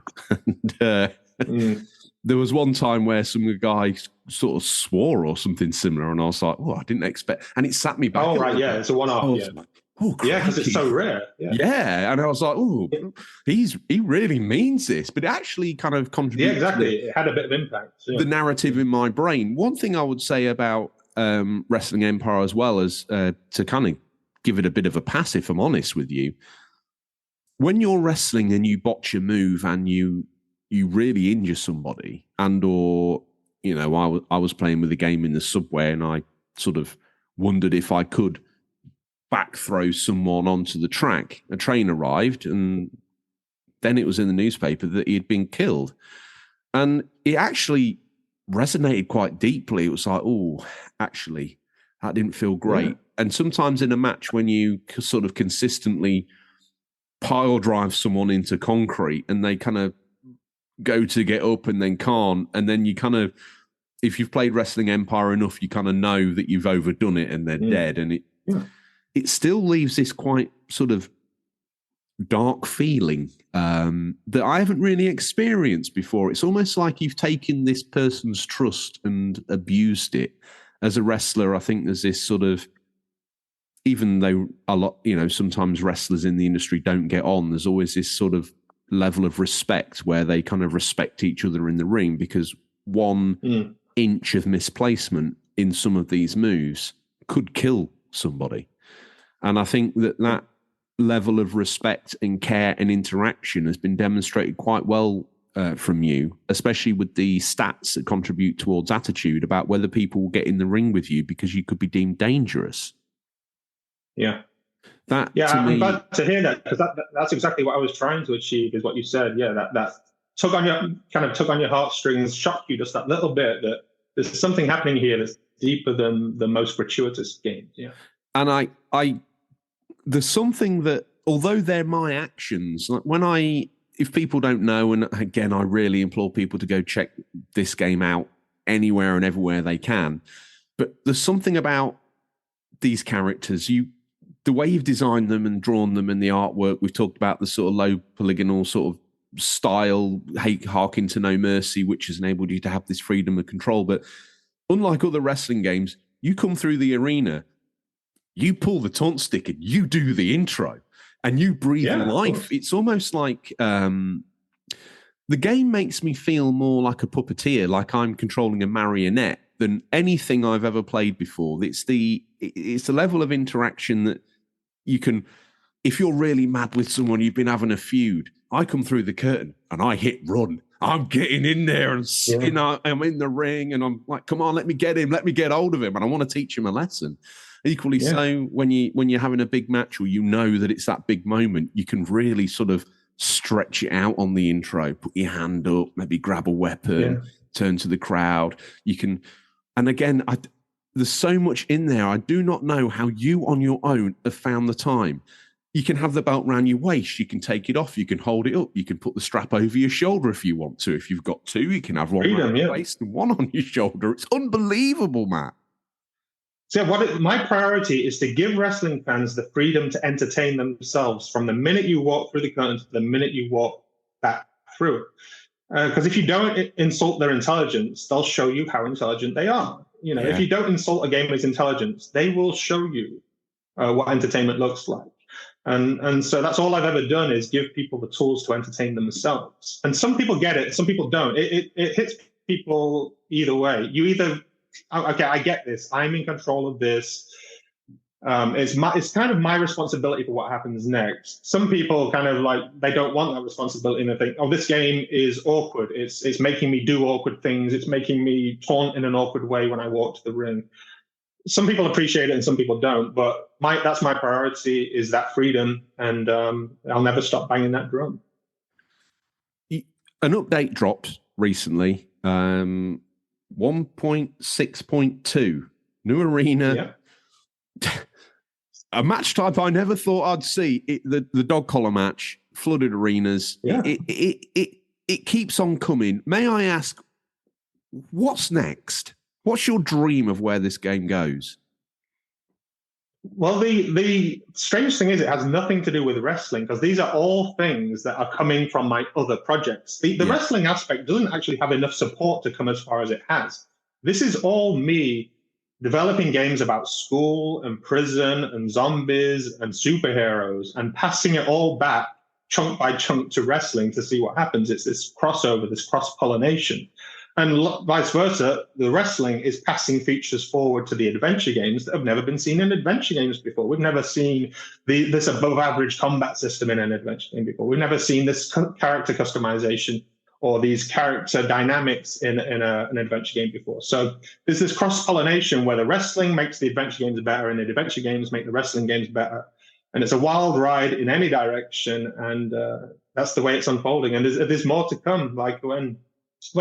And, there was one time where some guy sort of swore or something similar, and I was like, "Oh, I didn't expect," and it sat me back. Oh, right, yeah, it's a one-off. Yeah, like, yeah, because it's so rare. Yeah, and I was like, "Oh, he really means this," but it actually kind of contributed. Yeah, exactly. It had a bit of impact. The narrative in my brain. One thing I would say about Wrestling Empire as well as to kind of give it a bit of a pass, if I'm honest with you, when you're wrestling and you botch a move and you really injure somebody, and or, you know, I was playing with a game in the subway and I sort of wondered if I could back throw someone onto the track. A train arrived and then it was in the newspaper that he had been killed. And it actually resonated quite deeply. It was like, oh, actually, that didn't feel great. Yeah. And sometimes in a match, when you sort of consistently pile drive someone into concrete and they kind of go to get up and then can't, and then you kind of, if you've played Wrestling Empire enough, you kind of know that you've overdone it and they're dead, and it still leaves this quite sort of dark feeling that I haven't really experienced before. It's almost like you've taken this person's trust and abused it. As a wrestler, I think there's this sort of, even though a lot, you know, sometimes wrestlers in the industry don't get on, there's always this sort of level of respect where they kind of respect each other in the ring, because one inch of misplacement in some of these moves could kill somebody. And I think that level of respect and care and interaction has been demonstrated quite well from you, especially with the stats that contribute towards attitude about whether people will get in the ring with you because you could be deemed dangerous. Yeah. I'm glad to hear that, because that's exactly what I was trying to achieve, is what you said. Yeah, that tug on your heartstrings, shocked you just that little bit, that there's something happening here that's deeper than the most gratuitous games. Yeah. And there's something that, although they're my actions, like if people don't know, and again, I really implore people to go check this game out anywhere and everywhere they can, but there's something about these characters, the way you've designed them and drawn them, and the artwork. We've talked about the sort of low polygonal sort of style, harking to No Mercy, which has enabled you to have this freedom of control. But unlike other wrestling games, you come through the arena, you pull the taunt stick and you do the intro and you breathe life. It's almost like the game makes me feel more like a puppeteer, like I'm controlling a marionette, than anything I've ever played before. It's the level of interaction that you can, if you're really mad with someone, you've been having a feud, I come through the curtain and I hit run. I'm getting in there and I'm in the ring and I'm like, come on, let me get him, let me get hold of him. And I want to teach him a lesson. Equally so, when you're having a big match, or you know that it's that big moment, you can really sort of stretch it out on the intro, put your hand up, maybe grab a weapon, turn to the crowd. You can, and again, there's so much in there. I do not know how you on your own have found the time. You can have the belt around your waist. You can take it off. You can hold it up. You can put the strap over your shoulder if you want to. If you've got two, you can have one around your waist and one on your shoulder. It's unbelievable, Matt. So my priority is to give wrestling fans the freedom to entertain themselves from the minute you walk through the curtain to the minute you walk back through it. Because if you don't insult their intelligence, they'll show you how intelligent they are. You know, if you don't insult a gamer's intelligence, they will show you what entertainment looks like. And so that's all I've ever done is give people the tools to entertain themselves. And some people get it, some people don't. It hits people either way. You either, okay, I get this. I'm in control of this. It's kind of my responsibility for what happens next. Some people kind of like, they don't want that responsibility, and they think, oh, this game is awkward. It's making me do awkward things. It's making me taunt in an awkward way when I walk to the ring. Some people appreciate it and some people don't, but that's my priority, is that freedom, and I'll never stop banging that drum. An update dropped recently, 1.6.2, new arena. Yeah. A match type I never thought I'd see. The dog collar match, flooded arenas. Yeah. It keeps on coming. May I ask, what's next? What's your dream of where this game goes? Well, the strange thing is it has nothing to do with wrestling, because these are all things that are coming from my other projects. The wrestling aspect doesn't actually have enough support to come as far as it has. This is all me developing games about school and prison and zombies and superheroes and passing it all back chunk by chunk to wrestling to see what happens. It's this crossover, this cross-pollination. And vice versa, the wrestling is passing features forward to the adventure games that have never been seen in adventure games before. We've never seen this above-average combat system in an adventure game before. We've never seen this character customization or these character dynamics in an adventure game before. So there's this cross-pollination where the wrestling makes the adventure games better and the adventure games make the wrestling games better. And it's a wild ride in any direction, and that's the way it's unfolding. And there's more to come. Like when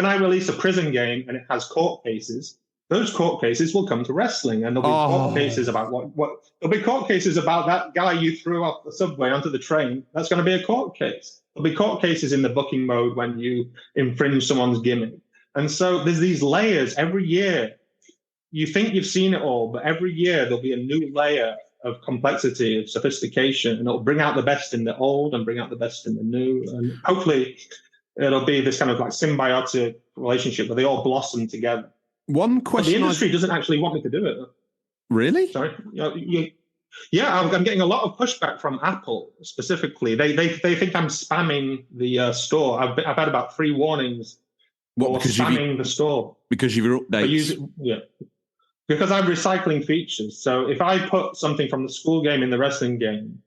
I release a prison game and it has court cases, those court cases will come to wrestling, and there'll be court cases about there'll be court cases about that guy you threw off the subway onto the train. That's going to be a court case. There'll be court cases in the booking mode when you infringe someone's gimmick. And so there's these layers every year. You think you've seen it all, but every year there'll be a new layer of complexity, of sophistication, and it'll bring out the best in the old and bring out the best in the new. And hopefully it'll be this kind of like symbiotic relationship where they all blossom together. One question: but the industry doesn't actually want me to do it. Really? Sorry. Yeah, I'm getting a lot of pushback from Apple specifically. They think I'm spamming the store. I've had about 3 warnings for spamming the store because of your updates. Because I'm recycling features. So if I put something from the school game in the wrestling game,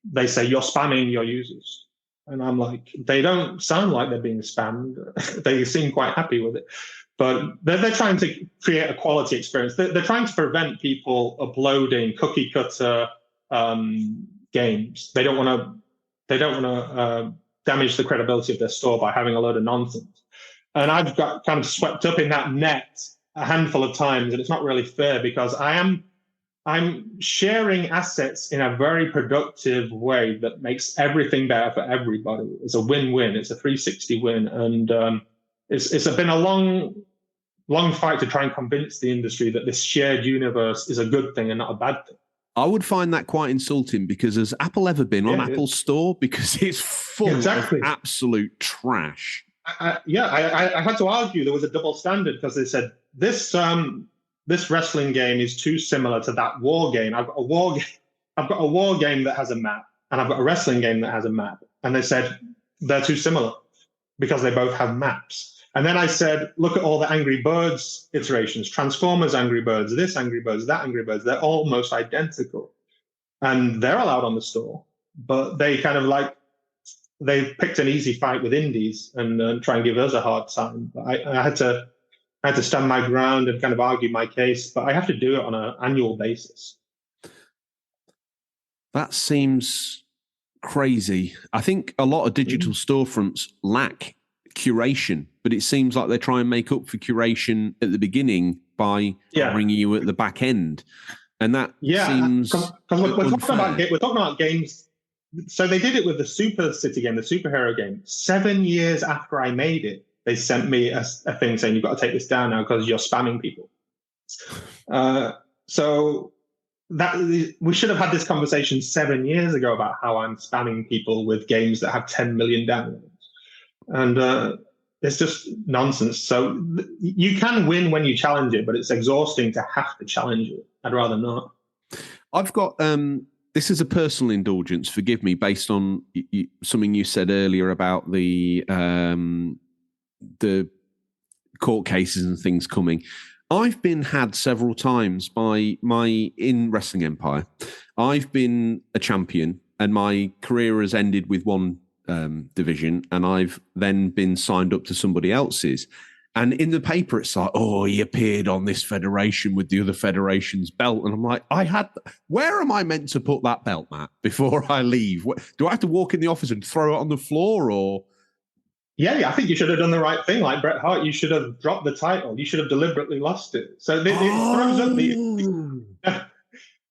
they say you're spamming your users. And I'm like, they don't sound like they're being spammed. They seem quite happy with it. But they're trying to create a quality experience. They're trying to prevent people uploading cookie cutter games. They don't want to damage the credibility of their store by having a load of nonsense. And I've got kind of swept up in that net a handful of times, and it's not really fair because I'm sharing assets in a very productive way that makes everything better for everybody. It's a win-win. It's a 360 win, and it's been a long fight to try and convince the industry that this shared universe is a good thing and not a bad thing. I would find that quite insulting, because has Apple ever been on Apple's store? Because it's full of absolute trash. I had to argue there was a double standard, because they said this wrestling game is too similar to that war game. I've got a war game that has a map, and I've got a wrestling game that has a map. And they said they're too similar because they both have maps. And then I said, look at all the Angry Birds iterations, Transformers Angry Birds, this Angry Birds, that Angry Birds. They're almost identical. And they're allowed on the store, but they kind of they picked an easy fight with indies and try and give us a hard time. But I had to stand my ground and kind of argue my case, but I have to do it on an annual basis. That seems crazy. I think a lot of digital storefronts lack curation, but it seems like they try and make up for curation at the beginning by bringing you at the back end. And that seems because we're talking about games. So they did it with the Super City game, the superhero game. 7 years after I made it, they sent me a thing saying, you've got to take this down now because you're spamming people. So that we should have had this conversation 7 years ago about how I'm spamming people with games that have 10 million downloads. And it's just nonsense. So you can win when you challenge it, but it's exhausting to have to challenge it. I'd rather not. I've got this is a personal indulgence. Forgive me, based on something you said earlier about the court cases and things coming. I've been had several times in Wrestling Empire. I've been a champion, and my career has ended with one division, and I've then been signed up to somebody else's. And in the paper, it's like, oh, he appeared on this federation with the other federation's belt. And I'm like, where am I meant to put that belt, Matt, before I leave? Do I have to walk in the office and throw it on the floor, or? Yeah, I think you should have done the right thing. Like Bret Hart, you should have dropped the title. You should have deliberately lost it. So it throws up the...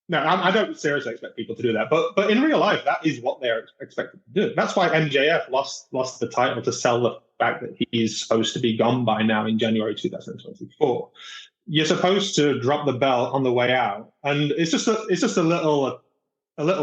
No, I don't seriously expect people to do that. But in real life, that is what they're expected to do. That's why MJF lost the title, to sell the fact that he's supposed to be gone by now in January 2024. You're supposed to drop the belt on the way out. And it's just a little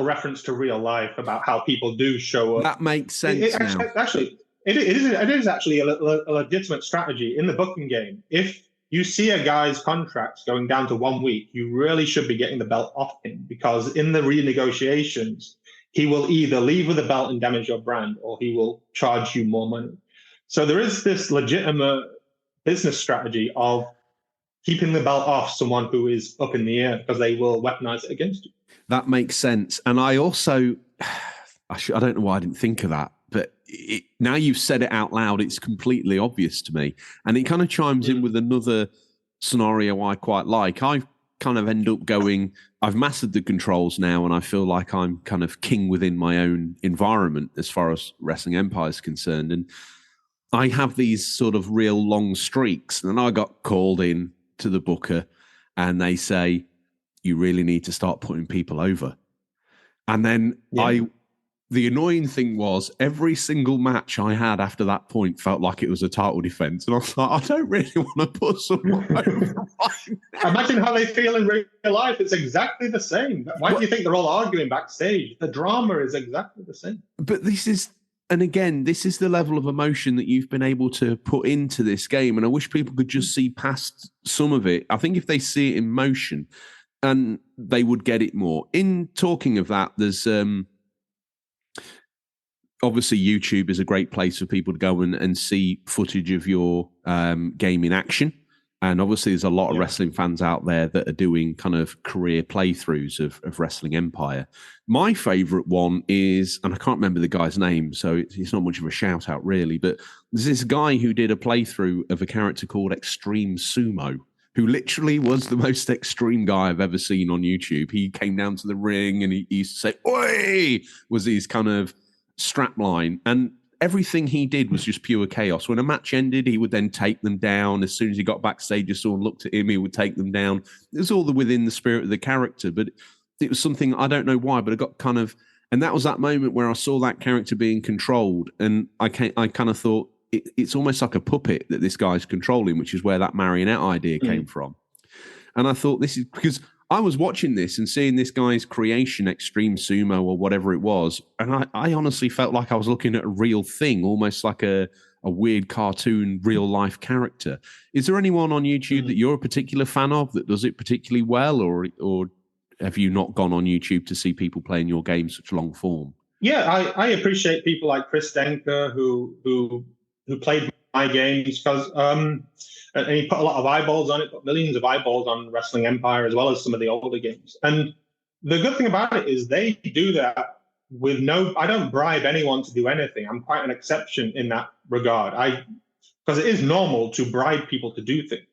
reference to real life about how people do show up. That makes sense now. Actually, it is actually a legitimate strategy in the booking game. If you see a guy's contracts going down to 1 week, you really should be getting the belt off him, because in the renegotiations, he will either leave with the belt and damage your brand, or he will charge you more money. So there is this legitimate business strategy of keeping the belt off someone who is up in the air, because they will weaponize it against you. That makes sense. And I also, I don't know why I didn't think of that, but now you've said it out loud, it's completely obvious to me. And it kind of chimes in with another scenario I quite like. I kind of end up going, I've mastered the controls now, and I feel like I'm kind of king within my own environment as far as Wrestling Empire is concerned. And I have these sort of real long streaks. And then I got called in to the booker, and they say, you really need to start putting people over. And then the annoying thing was, every single match I had after that point felt like it was a title defense. And I was like, I don't really want to put someone over right now. Imagine how they feel in real life. It's exactly the same. Why do you think they're all arguing backstage? The drama is exactly the same. But this is the level of emotion that you've been able to put into this game. And I wish people could just see past some of it. I think if they see it in motion, and they would get it more. In talking of that, there's... obviously, YouTube is a great place for people to go and see footage of your game in action. And obviously, there's a lot of wrestling fans out there that are doing kind of career playthroughs of Wrestling Empire. My favorite one is, and I can't remember the guy's name, so it's not much of a shout out really, but there's this guy who did a playthrough of a character called Extreme Sumo, who literally was the most extreme guy I've ever seen on YouTube. He came down to the ring and he used to say, "Oi!" was his kind of strap line, and everything he did was just pure chaos. When a match ended, he would then take them down. As soon as he got backstage, if someone looked at him, he would take them down. It was all within the spirit of the character, but it was something, I don't know why, but I got kind of, and that was that moment where I saw that character being controlled, and I kind of thought, it's almost like a puppet that this guy's controlling, which is where that marionette idea came from. And I thought, this is because I was watching this and seeing this guy's creation, Extreme Sumo or whatever it was, and I honestly felt like I was looking at a real thing, almost like a weird cartoon, real life character. Is there anyone on YouTube that you're a particular fan of that does it particularly well, or have you not gone on YouTube to see people playing your game such long form? Yeah, I appreciate people like Chris Denker who played my games, because and he put a lot of eyeballs on it, put millions of eyeballs on Wrestling Empire as well as some of the older games. And the good thing about it is they do that with I don't bribe anyone to do anything. I'm quite an exception in that regard. Because it is normal to bribe people to do things.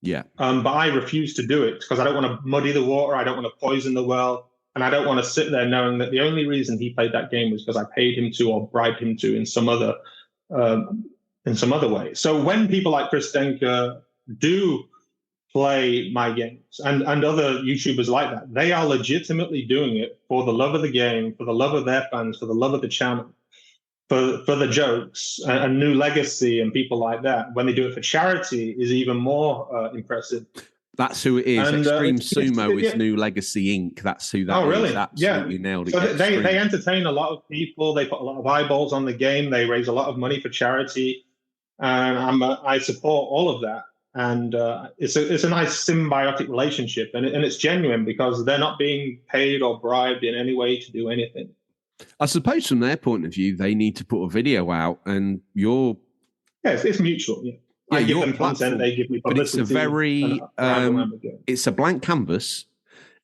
Yeah. But I refuse to do it because I don't want to muddy the water. I don't want to poison the well. And I don't want to sit there knowing that the only reason he played that game was because I paid him to or bribed him to in some other way. So when people like Chris Denker do play my games and other YouTubers like that, they are legitimately doing it for the love of the game, for the love of their fans, for the love of the channel, for the jokes and New Legacy and people like that. When they do it for charity is even more impressive. That's who it is. And, Extreme Sumo is New Legacy Inc. That's who that is. Oh, really? Absolutely nailed it. So they entertain a lot of people. They put a lot of eyeballs on the game. They raise a lot of money for charity. And I support all of that. And it's a nice symbiotic relationship, and it's genuine because they're not being paid or bribed in any way to do anything. I suppose from their point of view, they need to put a video out, and you're it's mutual. Yeah, I give them content, they give me publicity. But it's a very it's a blank canvas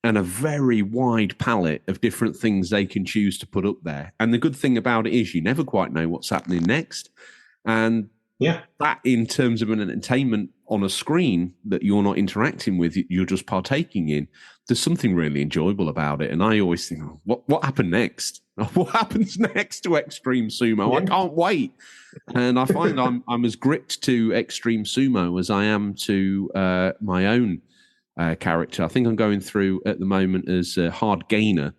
and a very wide palette of different things they can choose to put up there. And the good thing about it is you never quite know what's happening next. And that in terms of an entertainment on a screen that you're not interacting with, you're just partaking in, there's something really enjoyable about it. And I always think, what happened next? What happens next to Extreme Sumo? I can't wait. And I find I'm as gripped to Extreme Sumo as I am to my own character. I think I'm going through at the moment as Hard Gainer.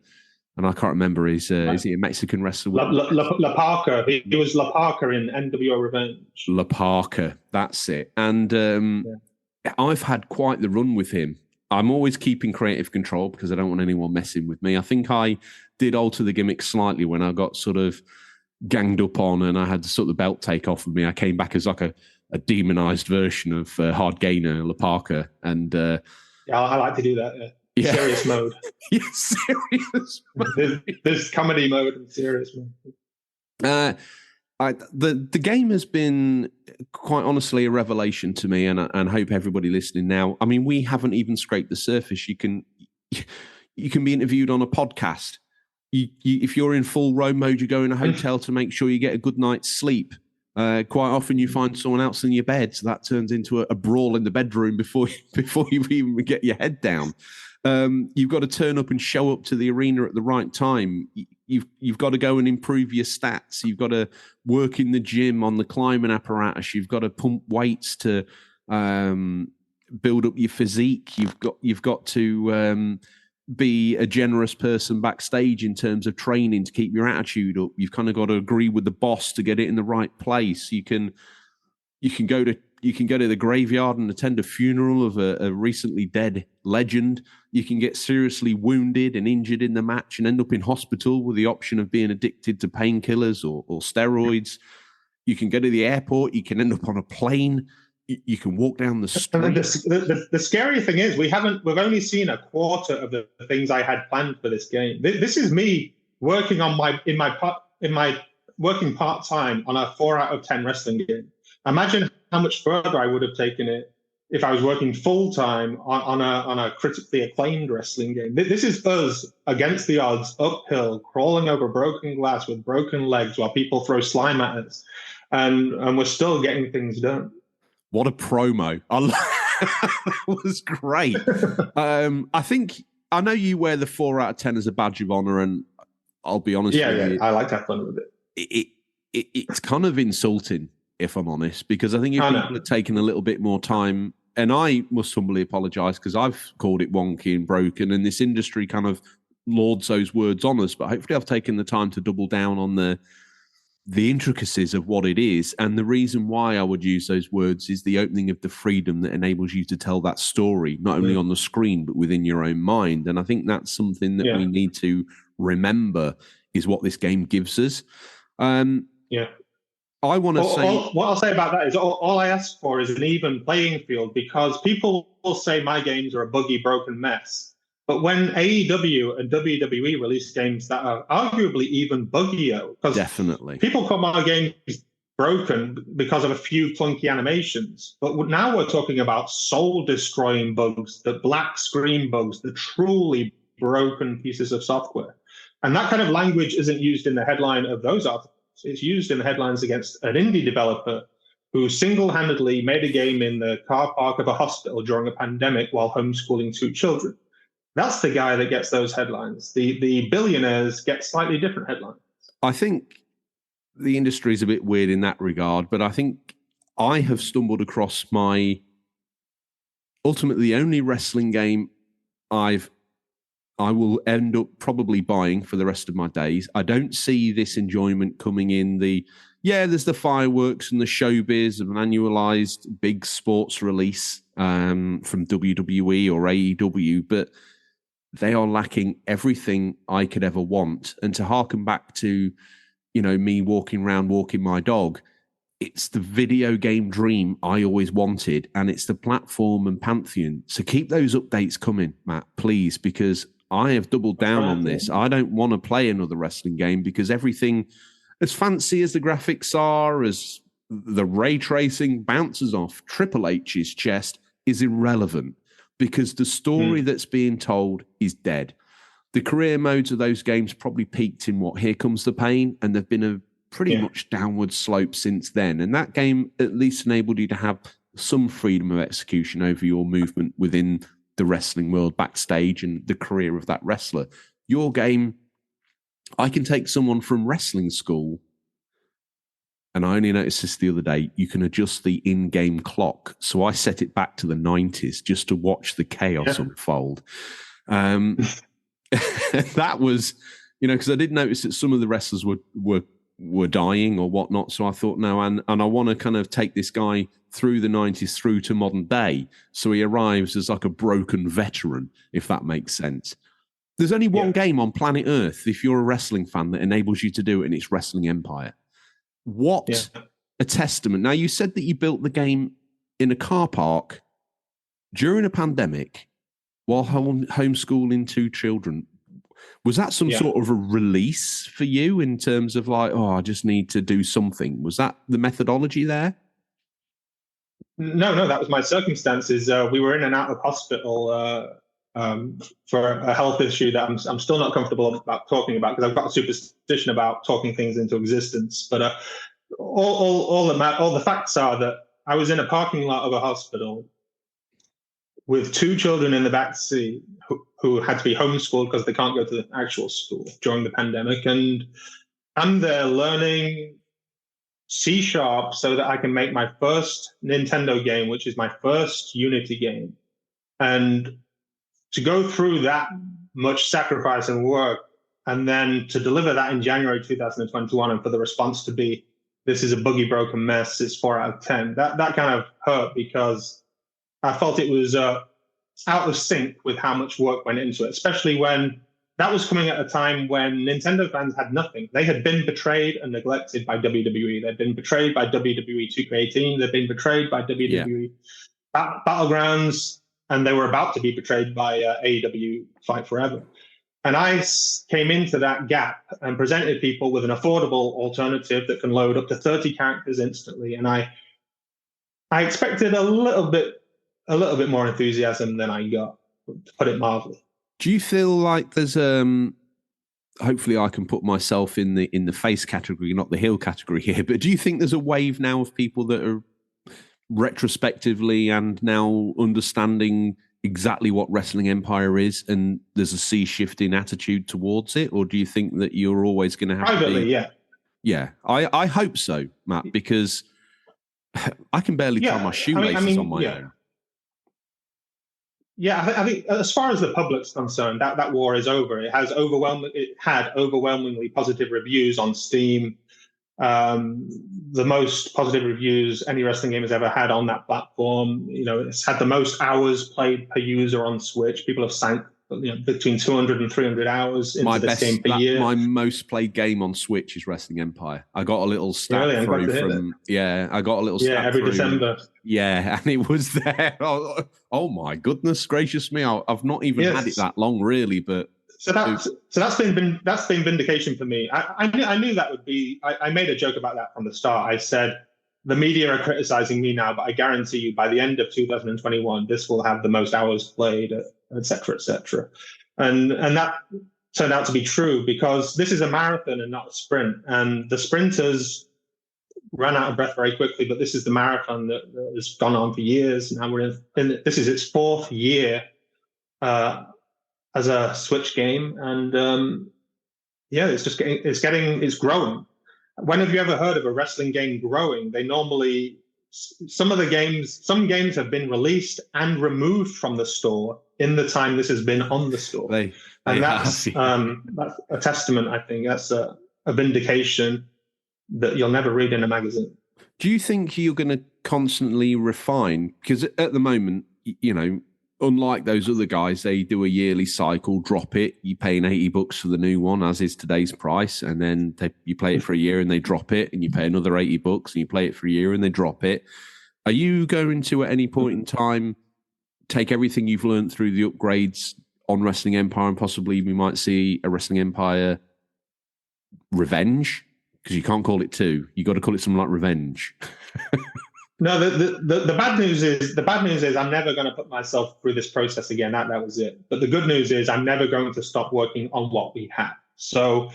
And I can't remember, is he a Mexican wrestler? La Parca. He was La Parca in NWO Revenge. La Parca, that's it. And I've had quite the run with him. I'm always keeping creative control because I don't want anyone messing with me. I think I did alter the gimmick slightly when I got sort of ganged up on and I had to sort of belt take off of me. I came back as like a demonized version of Hard Gainer, La Parca. And I like to do that, yeah. Serious mode. Serious mode. There's comedy mode and serious mode. The game has been quite honestly a revelation to me, and hope everybody listening now. I mean, we haven't even scraped the surface. You can be interviewed on a podcast. If you're in full roam mode, you go in a hotel to make sure you get a good night's sleep. Quite often you find someone else in your bed, so that turns into a brawl in the bedroom before you even get your head down. You've got to turn up and show up to the arena at the right time. You've got to go and improve your stats. You've got to work in the gym on the climbing apparatus. You've got to pump weights to build up your physique. You've got to be a generous person backstage in terms of training to keep your attitude up. You've kind of got to agree with the boss to get it in the right place. You can go to the graveyard and attend a funeral of a recently dead legend. You can get seriously wounded and injured in the match and end up in hospital with the option of being addicted to painkillers or steroids. You can go to the airport. You can end up on a plane. You can walk down the street. And the scary thing is we've only seen a quarter of the things I had planned for this game. This is me working on working part-time on a 4 out of 10 wrestling game. Imagine how much further I would have taken it if I was working full-time on a critically acclaimed wrestling game. This is us against the odds, uphill, crawling over broken glass with broken legs while people throw slime at us. And we're still getting things done. What a promo. That was great. I know you wear the 4 out of 10 as a badge of honor, and I'll be honest with you. I like to have fun with it. It's kind of insulting, if I'm honest, because I think if people had taken a little bit more time, and I must humbly apologize because I've called it wonky and broken, and this industry kind of lords those words on us, but hopefully I've taken the time to double down on the intricacies of what it is. And the reason why I would use those words is the opening of the freedom that enables you to tell that story, not only on the screen, but within your own mind. And I think that's something that we need to remember is what this game gives us. I want to say... What I'll say about that is all I ask for is an even playing field, because people will say my games are a buggy, broken mess. But when AEW and WWE release games that are arguably even buggier, because definitely people call my games broken because of a few clunky animations, but now we're talking about soul-destroying bugs, the black screen bugs, the truly broken pieces of software. And that kind of language isn't used in the headline of those articles. It's used in the headlines against an indie developer who single-handedly made a game in the car park of a hospital during a pandemic while homeschooling 2 children. That's the guy that gets those headlines. The billionaires get slightly different headlines. I think the industry is a bit weird in that regard, but I think I have stumbled across ultimately the only wrestling game I will end up probably buying for the rest of my days. I don't see this enjoyment coming in there's the fireworks and the showbiz of an annualized big sports release from WWE or AEW, but they are lacking everything I could ever want. And to harken back to, me walking my dog, it's the video game dream I always wanted, and it's the platform and Pantheon. So keep those updates coming, Matt, please, because I have doubled down on this. I don't want to play another wrestling game because everything, as fancy as the graphics are, as the ray tracing bounces off Triple H's chest, is irrelevant because the story that's being told is dead. The career modes of those games probably peaked in Here Comes the Pain, and they've been a pretty much downward slope since then. And that game at least enabled you to have some freedom of execution over your movement within the wrestling world backstage and the career of that wrestler. Your game, I can take someone from wrestling school, and I only noticed this the other day, you can adjust the in-game clock. So I set it back to the 90s just to watch the chaos unfold. That was, because I did notice that some of the wrestlers were dying or whatnot. So I thought, no, and I want to kind of take this guy through the 90s through to modern day. So he arrives as like a broken veteran, if that makes sense. There's only one game on planet Earth, if you're a wrestling fan, that enables you to do it, and it's Wrestling Empire. What a testament. Now, you said that you built the game in a car park during a pandemic while homeschooling 2 children. Was that some sort of a release for you in terms of like, I just need to do something? Was that the methodology there? No, that was my circumstances. We were in and out of hospital for a health issue that I'm still not comfortable about talking about because I've got a superstition about talking things into existence. But all the facts are that I was in a parking lot of a hospital with 2 children in the back seat who had to be homeschooled because they can't go to the actual school during the pandemic. And I'm there learning C# so that I can make my first Nintendo game, which is my first Unity game. And to go through that much sacrifice and work, and then to deliver that in January 2021, and for the response to be, this is a buggy broken mess, it's 4 out of 10, that kind of hurt because I felt it was out of sync with how much work went into it, especially when that was coming at a time when Nintendo fans had nothing. They had been betrayed and neglected by WWE. They'd been betrayed by WWE 2K18. They'd been betrayed by WWE Battlegrounds, and they were about to be betrayed by AEW Fight Forever. And I came into that gap and presented people with an affordable alternative that can load up to 30 characters instantly. And I expected a little bit more enthusiasm than I got, to put it mildly. Do you feel like there's hopefully I can put myself in the face category, not the heel category here, but do you think there's a wave now of people that are retrospectively and now understanding exactly what Wrestling Empire is, and there's a sea shift in attitude towards it? Or do you think that you're always going to have privately, Yeah, I hope so, Matt, because I can barely tie my shoelaces on my own. Yeah, I think as far as the public's concerned, that war is over. It had overwhelmingly positive reviews on Steam. The most positive reviews any wrestling game has ever had on that platform. It's had the most hours played per user on Switch. People have sank between 200 and 300 hours into this game per year. My most played game on Switch is Wrestling Empire. I got a little stat through from I got a little stat every through. December. Yeah, and it was there. Oh my goodness gracious me! I've not even had it that long, really. But so that's been vindication for me. I knew that would be. I made a joke about that from the start. I said the media are criticizing me now, but I guarantee you, by the end of 2021, this will have the most hours played, etc., etc. And that turned out to be true because this is a marathon and not a sprint. And the sprinters ran out of breath very quickly, but this is the marathon that has gone on for years. Now this is its 4th year as a Switch game, and it's growing. When have you ever heard of a wrestling game growing? Some games have been released and removed from the store in the time this has been on the store. That's a testament, I think. That's a vindication that you'll never read in a magazine. Do you think you're going to constantly refine? Because at the moment, unlike those other guys, they do a yearly cycle, drop it. You pay $80 for the new one, as is today's price, and then you play it for a year and they drop it, and you pay another $80 and you play it for a year and they drop it. Are you going to, at any point in time, take everything you've learned through the upgrades on Wrestling Empire, and possibly we might see a Wrestling Empire Revenge? Because you can't call it 2. You got to call it something like Revenge. No, the bad news is I'm never going to put myself through this process again. That was it. But the good news is I'm never going to stop working on what we have. So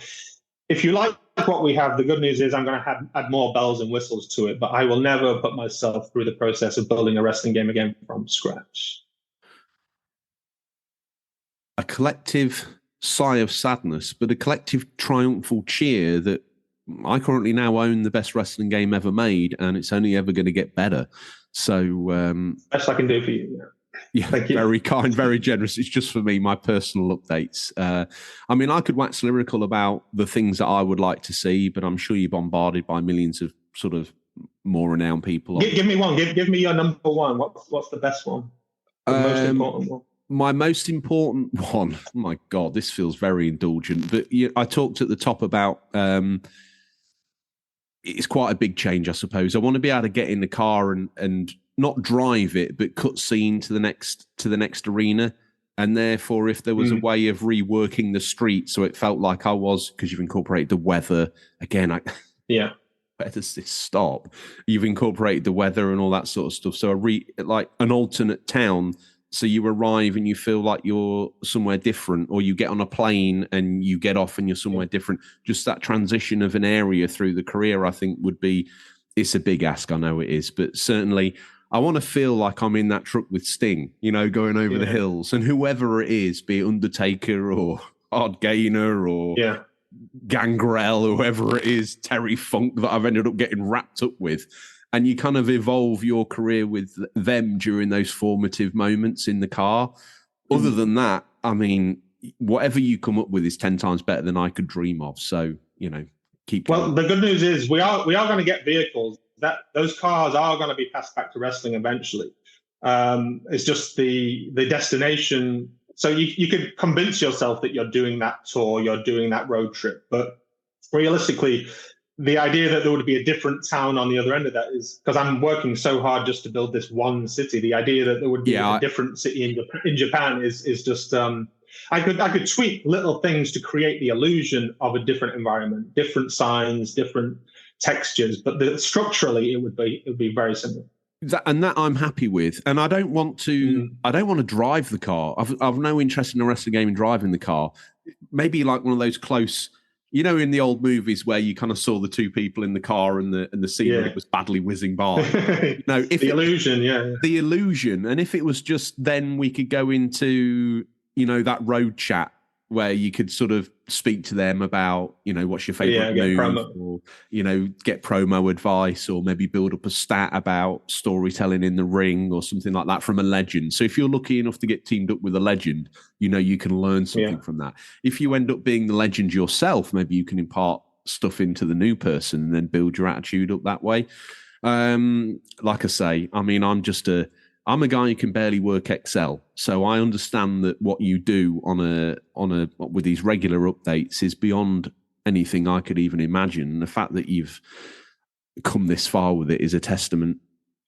if you like what we have, the good news is I'm going to add more bells and whistles to it. But I will never put myself through the process of building a wrestling game again from scratch. A collective sigh of sadness, but a collective triumphal cheer that I currently now own the best wrestling game ever made, and it's only ever going to get better. So, best I can do for you. Yeah, thank you. Very kind, very generous. It's just for me, my personal updates. I mean, I could wax lyrical about the things that I would like to see, but I'm sure you're bombarded by millions of sort of more renowned people. Give me one. Give me your number one. What's the best one? The most important one. My most important one. Oh my God, this feels very indulgent. But I talked at the top about. It's quite a big change, I suppose. I want to be able to get in the car and not drive it, but cut scene to the next arena. And therefore, if there was a way of reworking the street so it felt like I was, because you've incorporated the weather again. Where does this stop? You've incorporated the weather and all that sort of stuff. So like an alternate town. So you arrive and you feel like you're somewhere different, or you get on a plane and you get off and you're somewhere different. Just that transition of an area through the career, I think it's a big ask. I know it is, but certainly I want to feel like I'm in that truck with Sting, going over the hills, and whoever it is, be it Undertaker or Art Gainer or Gangrel, or whoever it is, Terry Funk, that I've ended up getting wrapped up with. And you kind of evolve your career with them during those formative moments in the car. Other than that, I mean, whatever you come up with is 10 times better than I could dream of. So, keep going. Well, the good news is we are going to get vehicles. That those cars are going to be passed back to wrestling eventually. It's just the destination. So you could convince yourself that you're doing that tour, you're doing that road trip. But realistically, the idea that there would be a different town on the other end of that is because I'm working so hard just to build this one city. The idea that there would be a different city in Japan is just I could tweak little things to create the illusion of a different environment, different signs, different textures, but structurally it would be very similar. That I'm happy with, and I don't want to. I don't want to drive the car. I've no interest in a wrestling game in driving the car. Maybe like one of those close. In the old movies where you kind of saw the two people in the car and the scenery was badly whizzing by. The illusion. And if it was just then we could go into, that road chat where you could sort of speak to them about, what's your favorite move, or, get promo advice, or maybe build up a stat about storytelling in the ring or something like that from a legend. So if you're lucky enough to get teamed up with a legend, you can learn something from that. If you end up being the legend yourself, maybe you can impart stuff into the new person and then build your attitude up that way. Like I say, I mean, I'm a guy who can barely work Excel, so I understand that what you do on a with these regular updates is beyond anything I could even imagine. And the fact that you've come this far with it is a testament,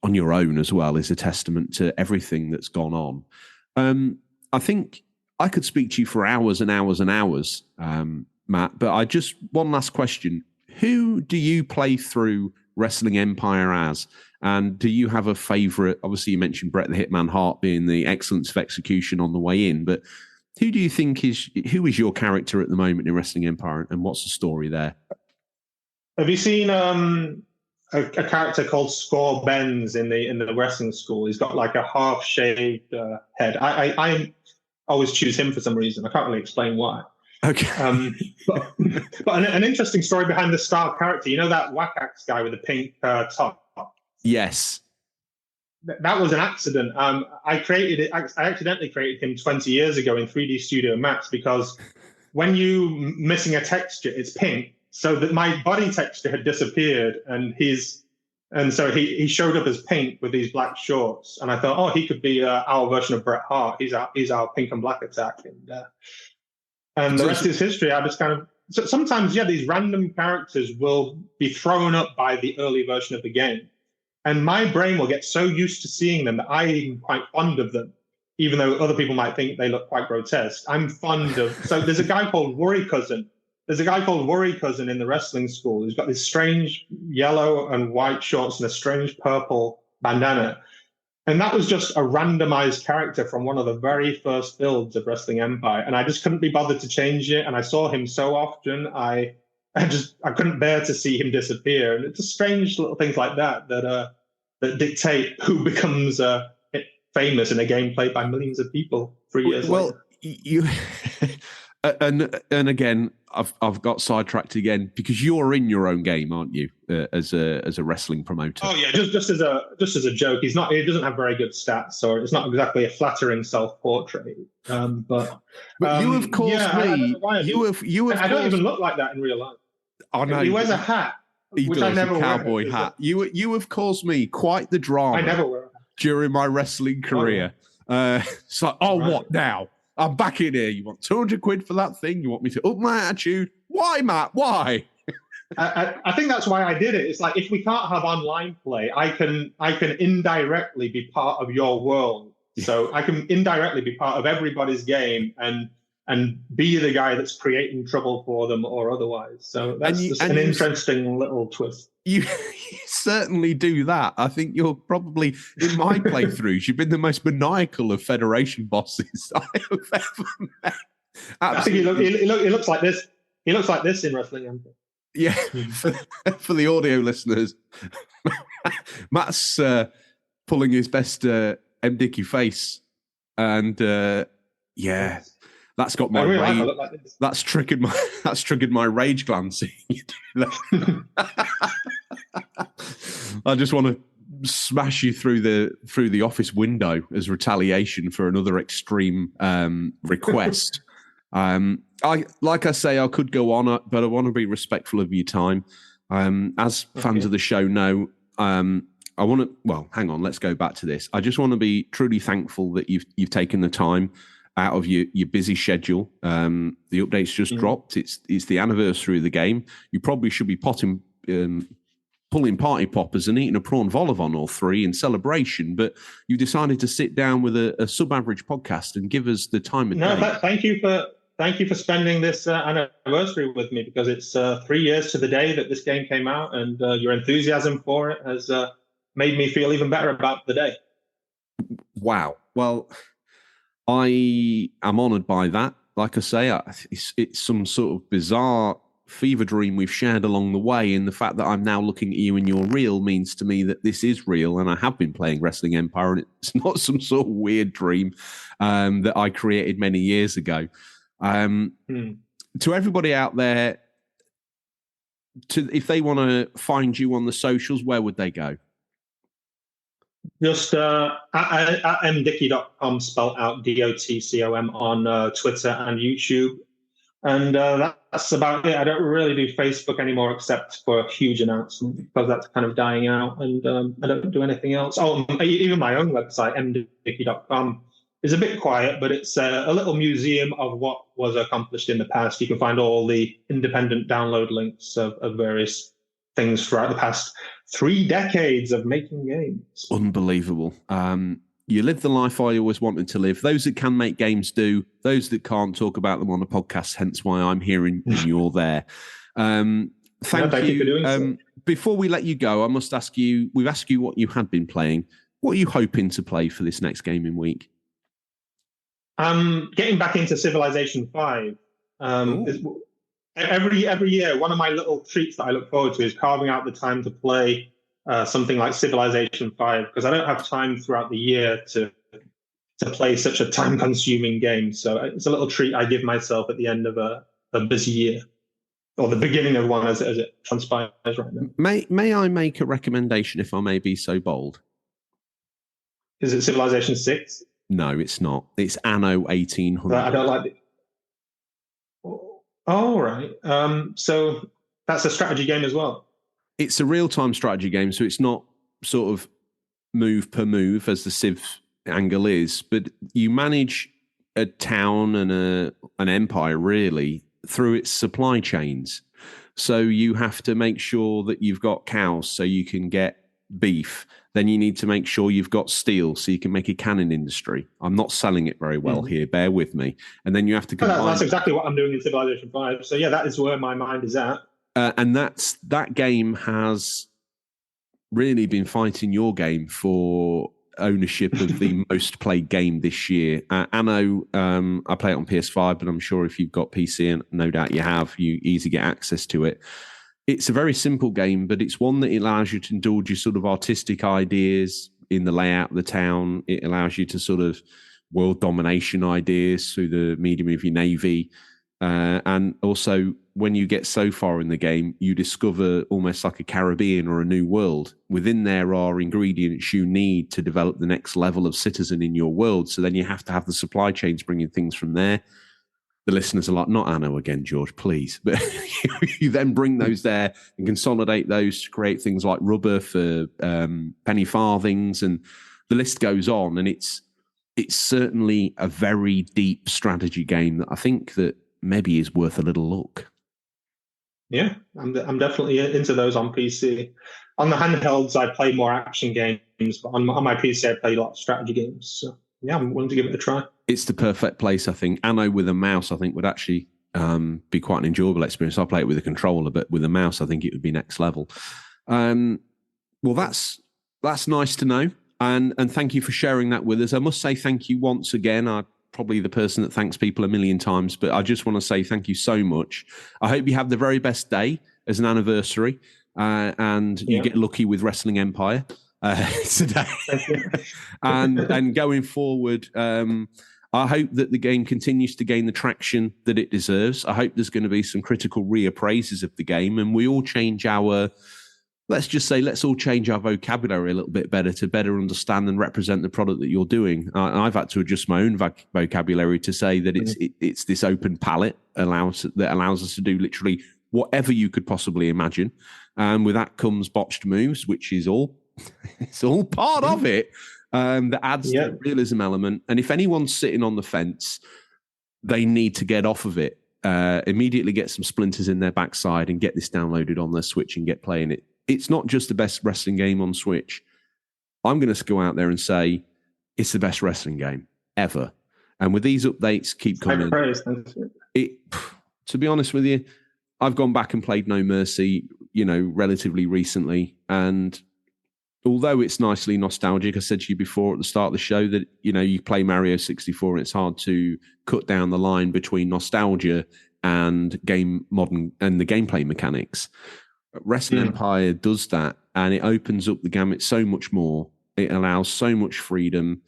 on your own as well, is a testament to everything that's gone on. I think I could speak to you for hours and hours and hours, Matt, but one last question. Who do you play through Wrestling Empire as? And do you have a favourite? Obviously, you mentioned Bret the Hitman Hart being the excellence of execution on the way in, but who do you think who is your character at the moment in Wrestling Empire, and what's the story there? Have you seen a character called Score Benz in the wrestling school? He's got like a half-shaved head. I always choose him for some reason. I can't really explain why. Okay. But an interesting story behind the star character. You know that Whack-Axe guy with the pink top? Yes. That was an accident. I accidentally created him 20 years ago in 3D Studio Max, because when you missing a texture, it's pink. So that my body texture had disappeared, and his And so he showed up as Pink with these black shorts, and I thought, oh, he could be our version of Bret Hart. He's our Pink and Black attack, and the rest is history. I just kind of sometimes, these random characters will be thrown up by the early version of the game, and my brain will get so used to seeing them that I'm quite fond of them, even though other people might think they look quite grotesque. I'm fond of. So there's a guy called Worry Cousin. There's a guy called Worry Cousin in the wrestling school who's got this strange yellow and white shorts and a strange purple bandana. And that was just a randomized character from one of the very first builds of Wrestling Empire. And I just couldn't be bothered to change it. And I saw him so often, I couldn't bear to see him disappear. And it's just strange little things like that dictate who becomes famous in a game played by millions of people 3 years later. You and again, I've got sidetracked again because you're in your own game, aren't you? As a wrestling promoter. Oh yeah, just as a joke. He doesn't have very good stats, so it's not exactly a flattering self-portrait. But you have caused me. I don't even look like that in real life. I know. He wears a hat. He which does, I never a cowboy hat. You have caused me quite the drama. I never wear a hat during my wrestling career. It's like, right. What now? I'm back in here. You want 200 quid for that thing? You want me to up my attitude? Why, Matt? Why? I think that's why I did it. It's like, if we can't have online play, I can indirectly be part of your world. So I can indirectly be part of everybody's game and be the guy that's creating trouble for them or otherwise. So that's an interesting little twist. You certainly do that. I think you're probably, in my playthroughs, you've been the most maniacal of Federation bosses I have ever met. Absolutely. I think he looks like this. He looks like this in Wrestling Empire. Yeah, for the audio listeners, Matt's pulling his best Mdickie face, and that's got my rage. Like that's triggered my rage gland seeing you do that. I just want to smash you through the office window as retaliation for another extreme request. I say I could go on, but I want to be respectful of your time. As fans of the show know, I want to. Well, hang on. Let's go back to this. I just want to be truly thankful that you've taken the time out of your busy schedule. The update's just dropped. It's the anniversary of the game. You probably should be pulling party poppers and eating a prawn vol au vent or three in celebration, but you decided to sit down with a sub-average podcast and give us the time of day. Thank you for spending this anniversary with me, because it's 3 years to the day that this game came out, and your enthusiasm for it has made me feel even better about the day. Wow. Well, I am honoured by that. Like I say, it's some sort of bizarre fever dream we've shared along the way, and the fact that I'm now looking at you and you're real means to me that this is real, and I have been playing Wrestling Empire, and it's not some sort of weird dream that I created many years ago. To everybody out there, if they want to find you on the socials, where would they go? Just at mdickie.com, spelled out DOTCOM, on Twitter and YouTube. And that's about it. I don't really do Facebook anymore, except for a huge announcement, because that's kind of dying out. And I don't do anything else. Oh, even my own website, mdickie.com, is a bit quiet, but it's a little museum of what was accomplished in the past. You can find all the independent download links of various things throughout the past 3 decades of making games. Unbelievable. You live the life I always wanted to live. Those that can make games do. Those that can't talk about them on a podcast, hence why I'm here and you're there. Thank you for doing so. Before we let you go, I must ask you, we've asked you what you had been playing. What are you hoping to play for this next gaming week? I'm getting back into Civilization 5. Every year, one of my little treats that I look forward to is carving out the time to play something like Civilization 5, because I don't have time throughout the year to play such a time-consuming game. So it's a little treat I give myself at the end of a busy year, or the beginning of one as it transpires right now. May I make a recommendation, if I may be so bold? Is it Civilization 6? No, it's not. It's Anno 1800. I don't like it. Oh, right. So that's a strategy game as well. it's a real-time strategy game, so it's not sort of move per move as the Civ angle is, but you manage a town and an empire really through its supply chains. So you have to make sure that you've got cows so you can get beef. Then you need to make sure you've got steel so you can make a cannon industry. I'm not selling it very well here, bear with me. And then you have to combine. That's exactly what I'm doing in Civilization 5. So yeah, that is where my mind is at. And that game has really been fighting your game for ownership of the most played game this year. Anno, I play it on PS5, but I'm sure if you've got PC, and no doubt you have, you easily get access to it. It's a very simple game, but it's one that allows you to indulge your sort of artistic ideas in the layout of the town. It allows you to sort of world domination ideas through the medium of your navy. And also, when you get so far in the game, you discover almost like a Caribbean or a new world. Within there are ingredients you need to develop the next level of citizen in your world. So then you have to have the supply chains bringing things from there. The listeners are like, not Anno again, George, please. But you then bring those there and consolidate those to create things like rubber for penny farthings, and the list goes on. And it's certainly a very deep strategy game that I think that maybe is worth a little look. Yeah, I'm definitely into those on PC. On the handhelds, I play more action games, but on my PC, I play a lot of strategy games. So yeah, I'm willing to give it a try. It's the perfect place, I think. Anno with a mouse, I think, would actually be quite an enjoyable experience. I play it with a controller, but with a mouse, I think it would be next level. Well, that's nice to know, and thank you for sharing that with us. I must say thank you once again. I'm probably the person that thanks people a million times, but I just want to say thank you so much. I hope you have the very best day as an anniversary, and you get lucky with Wrestling Empire today. and going forward, I hope that the game continues to gain the traction that it deserves. I hope there's going to be some critical reappraisers of the game, and we all change our, let's all change our vocabulary a little bit better to better understand and represent the product that you're doing. I've had to adjust my own vocabulary to say that it's this open palette that allows us to do literally whatever you could possibly imagine. And with that comes botched moves, which is it's all part of it. That adds the realism element. And if anyone's sitting on the fence, they need to get off of it. Immediately get some splinters in their backside and get this downloaded on their Switch and get playing it. It's not just the best wrestling game on Switch. I'm going to go out there and say it's the best wrestling game ever. And with these updates, keep coming. To be honest with you, I've gone back and played No Mercy, relatively recently. And although it's nicely nostalgic, I said to you before at the start of the show that, you play Mario 64 and it's hard to cut down the line between nostalgia and the gameplay mechanics. Wrestling Empire does that, and it opens up the gamut so much more. It allows so much freedom.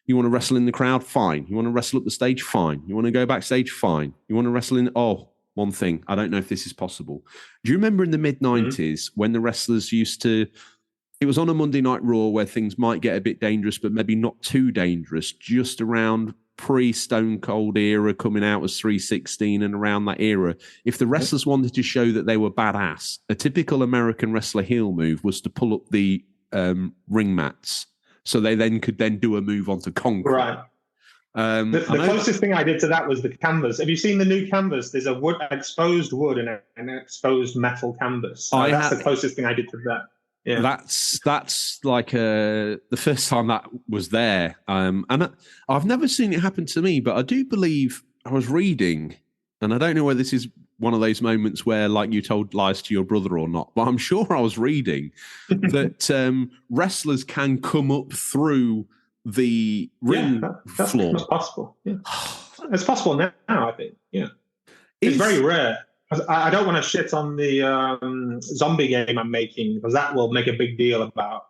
You want to wrestle in the crowd? Fine. You want to wrestle up the stage? Fine. You want to go backstage? Fine. You want to wrestle in... one thing. I don't know if this is possible. Do you remember in the mid-90s when the wrestlers used to... It was on a Monday Night Raw where things might get a bit dangerous, but maybe not too dangerous, just around pre-Stone Cold era coming out as 316 and around that era. If the wrestlers wanted to show that they were badass, a typical American wrestler heel move was to pull up the ring mats so they then could do a move onto concrete. Right. The closest thing I did to that was the canvas. Have you seen the new canvas? There's exposed wood and an exposed metal canvas. That's the closest thing I did to that. Yeah. That's like the first time that was there. And I've never seen it happen to me, but I do believe I was reading, and I don't know whether this is one of those moments where like you told lies to your brother or not, but I'm sure I was reading that wrestlers can come up through the ring floor. That's possible. Yeah. It's possible now, I think. Yeah. It's very rare. I don't want to shit on the zombie game I'm making, because that will make a big deal about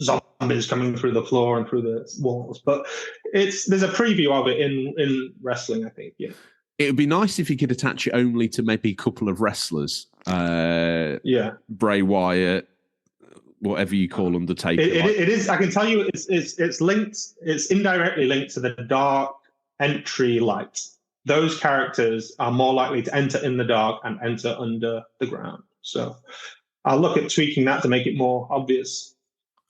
zombies coming through the floor and through the walls. But there's a preview of it in wrestling, I think. Yeah. It would be nice if you could attach it only to maybe a couple of wrestlers. Bray Wyatt, whatever you call Undertaker. It is. I can tell you, it's linked. It's indirectly linked to the dark entry light. Those characters are more likely to enter in the dark and enter under the ground. So I'll look at tweaking that to make it more obvious.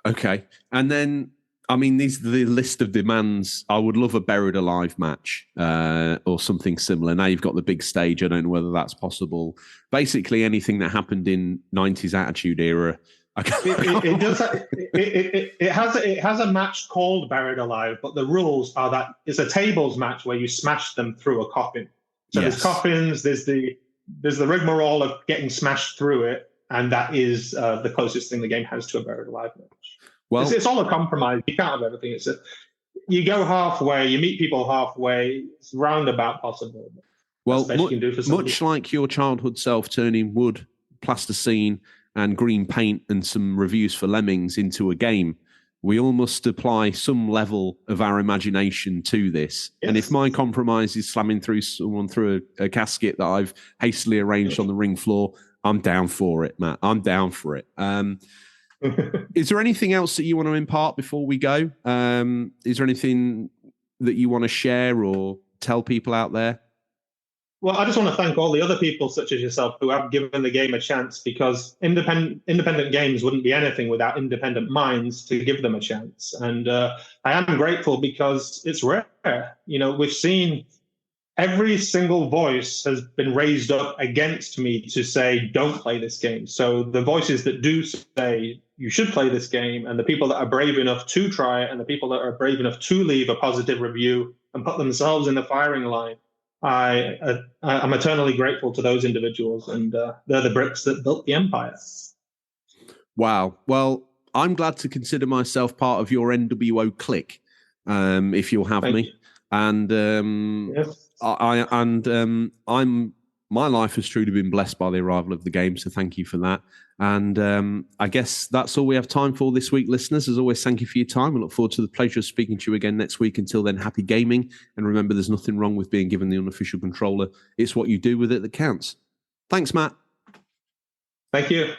Okay. And then, I mean, these are the list of demands. I would love a Buried Alive match or something similar. Now you've got the big stage. I don't know whether that's possible. Basically, anything that happened in 90s Attitude Era. It has a match called Buried Alive, but the rules are that it's a tables match where you smash them through a coffin. So There's coffins, there's the rigmarole of getting smashed through it, and that is the closest thing the game has to a Buried Alive match. Well, it's all a compromise. You can't have everything. You go halfway, you meet people halfway. It's roundabout possible. Well, much like your childhood self turning wood, plasticine, and green paint and some reviews for Lemmings into a game, we all must apply some level of our imagination to this. Yes. And if my compromise is slamming someone through a casket that I've hastily arranged on the ring floor, I'm down for it, Matt. I'm down for it. Is there anything else that you want to impart before we go? Is there anything that you want to share or tell people out there? Well, I just want to thank all the other people, such as yourself, who have given the game a chance, because independent games wouldn't be anything without independent minds to give them a chance. And I am grateful because it's rare. We've seen every single voice has been raised up against me to say, don't play this game. So the voices that do say you should play this game, and the people that are brave enough to try it, and the people that are brave enough to leave a positive review and put themselves in the firing line, I'm eternally grateful to those individuals, and they're the bricks that built the empire. Wow. Well, I'm glad to consider myself part of your NWO clique, if you'll have me. And yes. My life has truly been blessed by the arrival of the game, so thank you for that. And I guess that's all we have time for this week, listeners. As always, thank you for your time. I look forward to the pleasure of speaking to you again next week. Until then, happy gaming. And remember, there's nothing wrong with being given the unofficial controller. It's what you do with it that counts. Thanks, Matt. Thank you.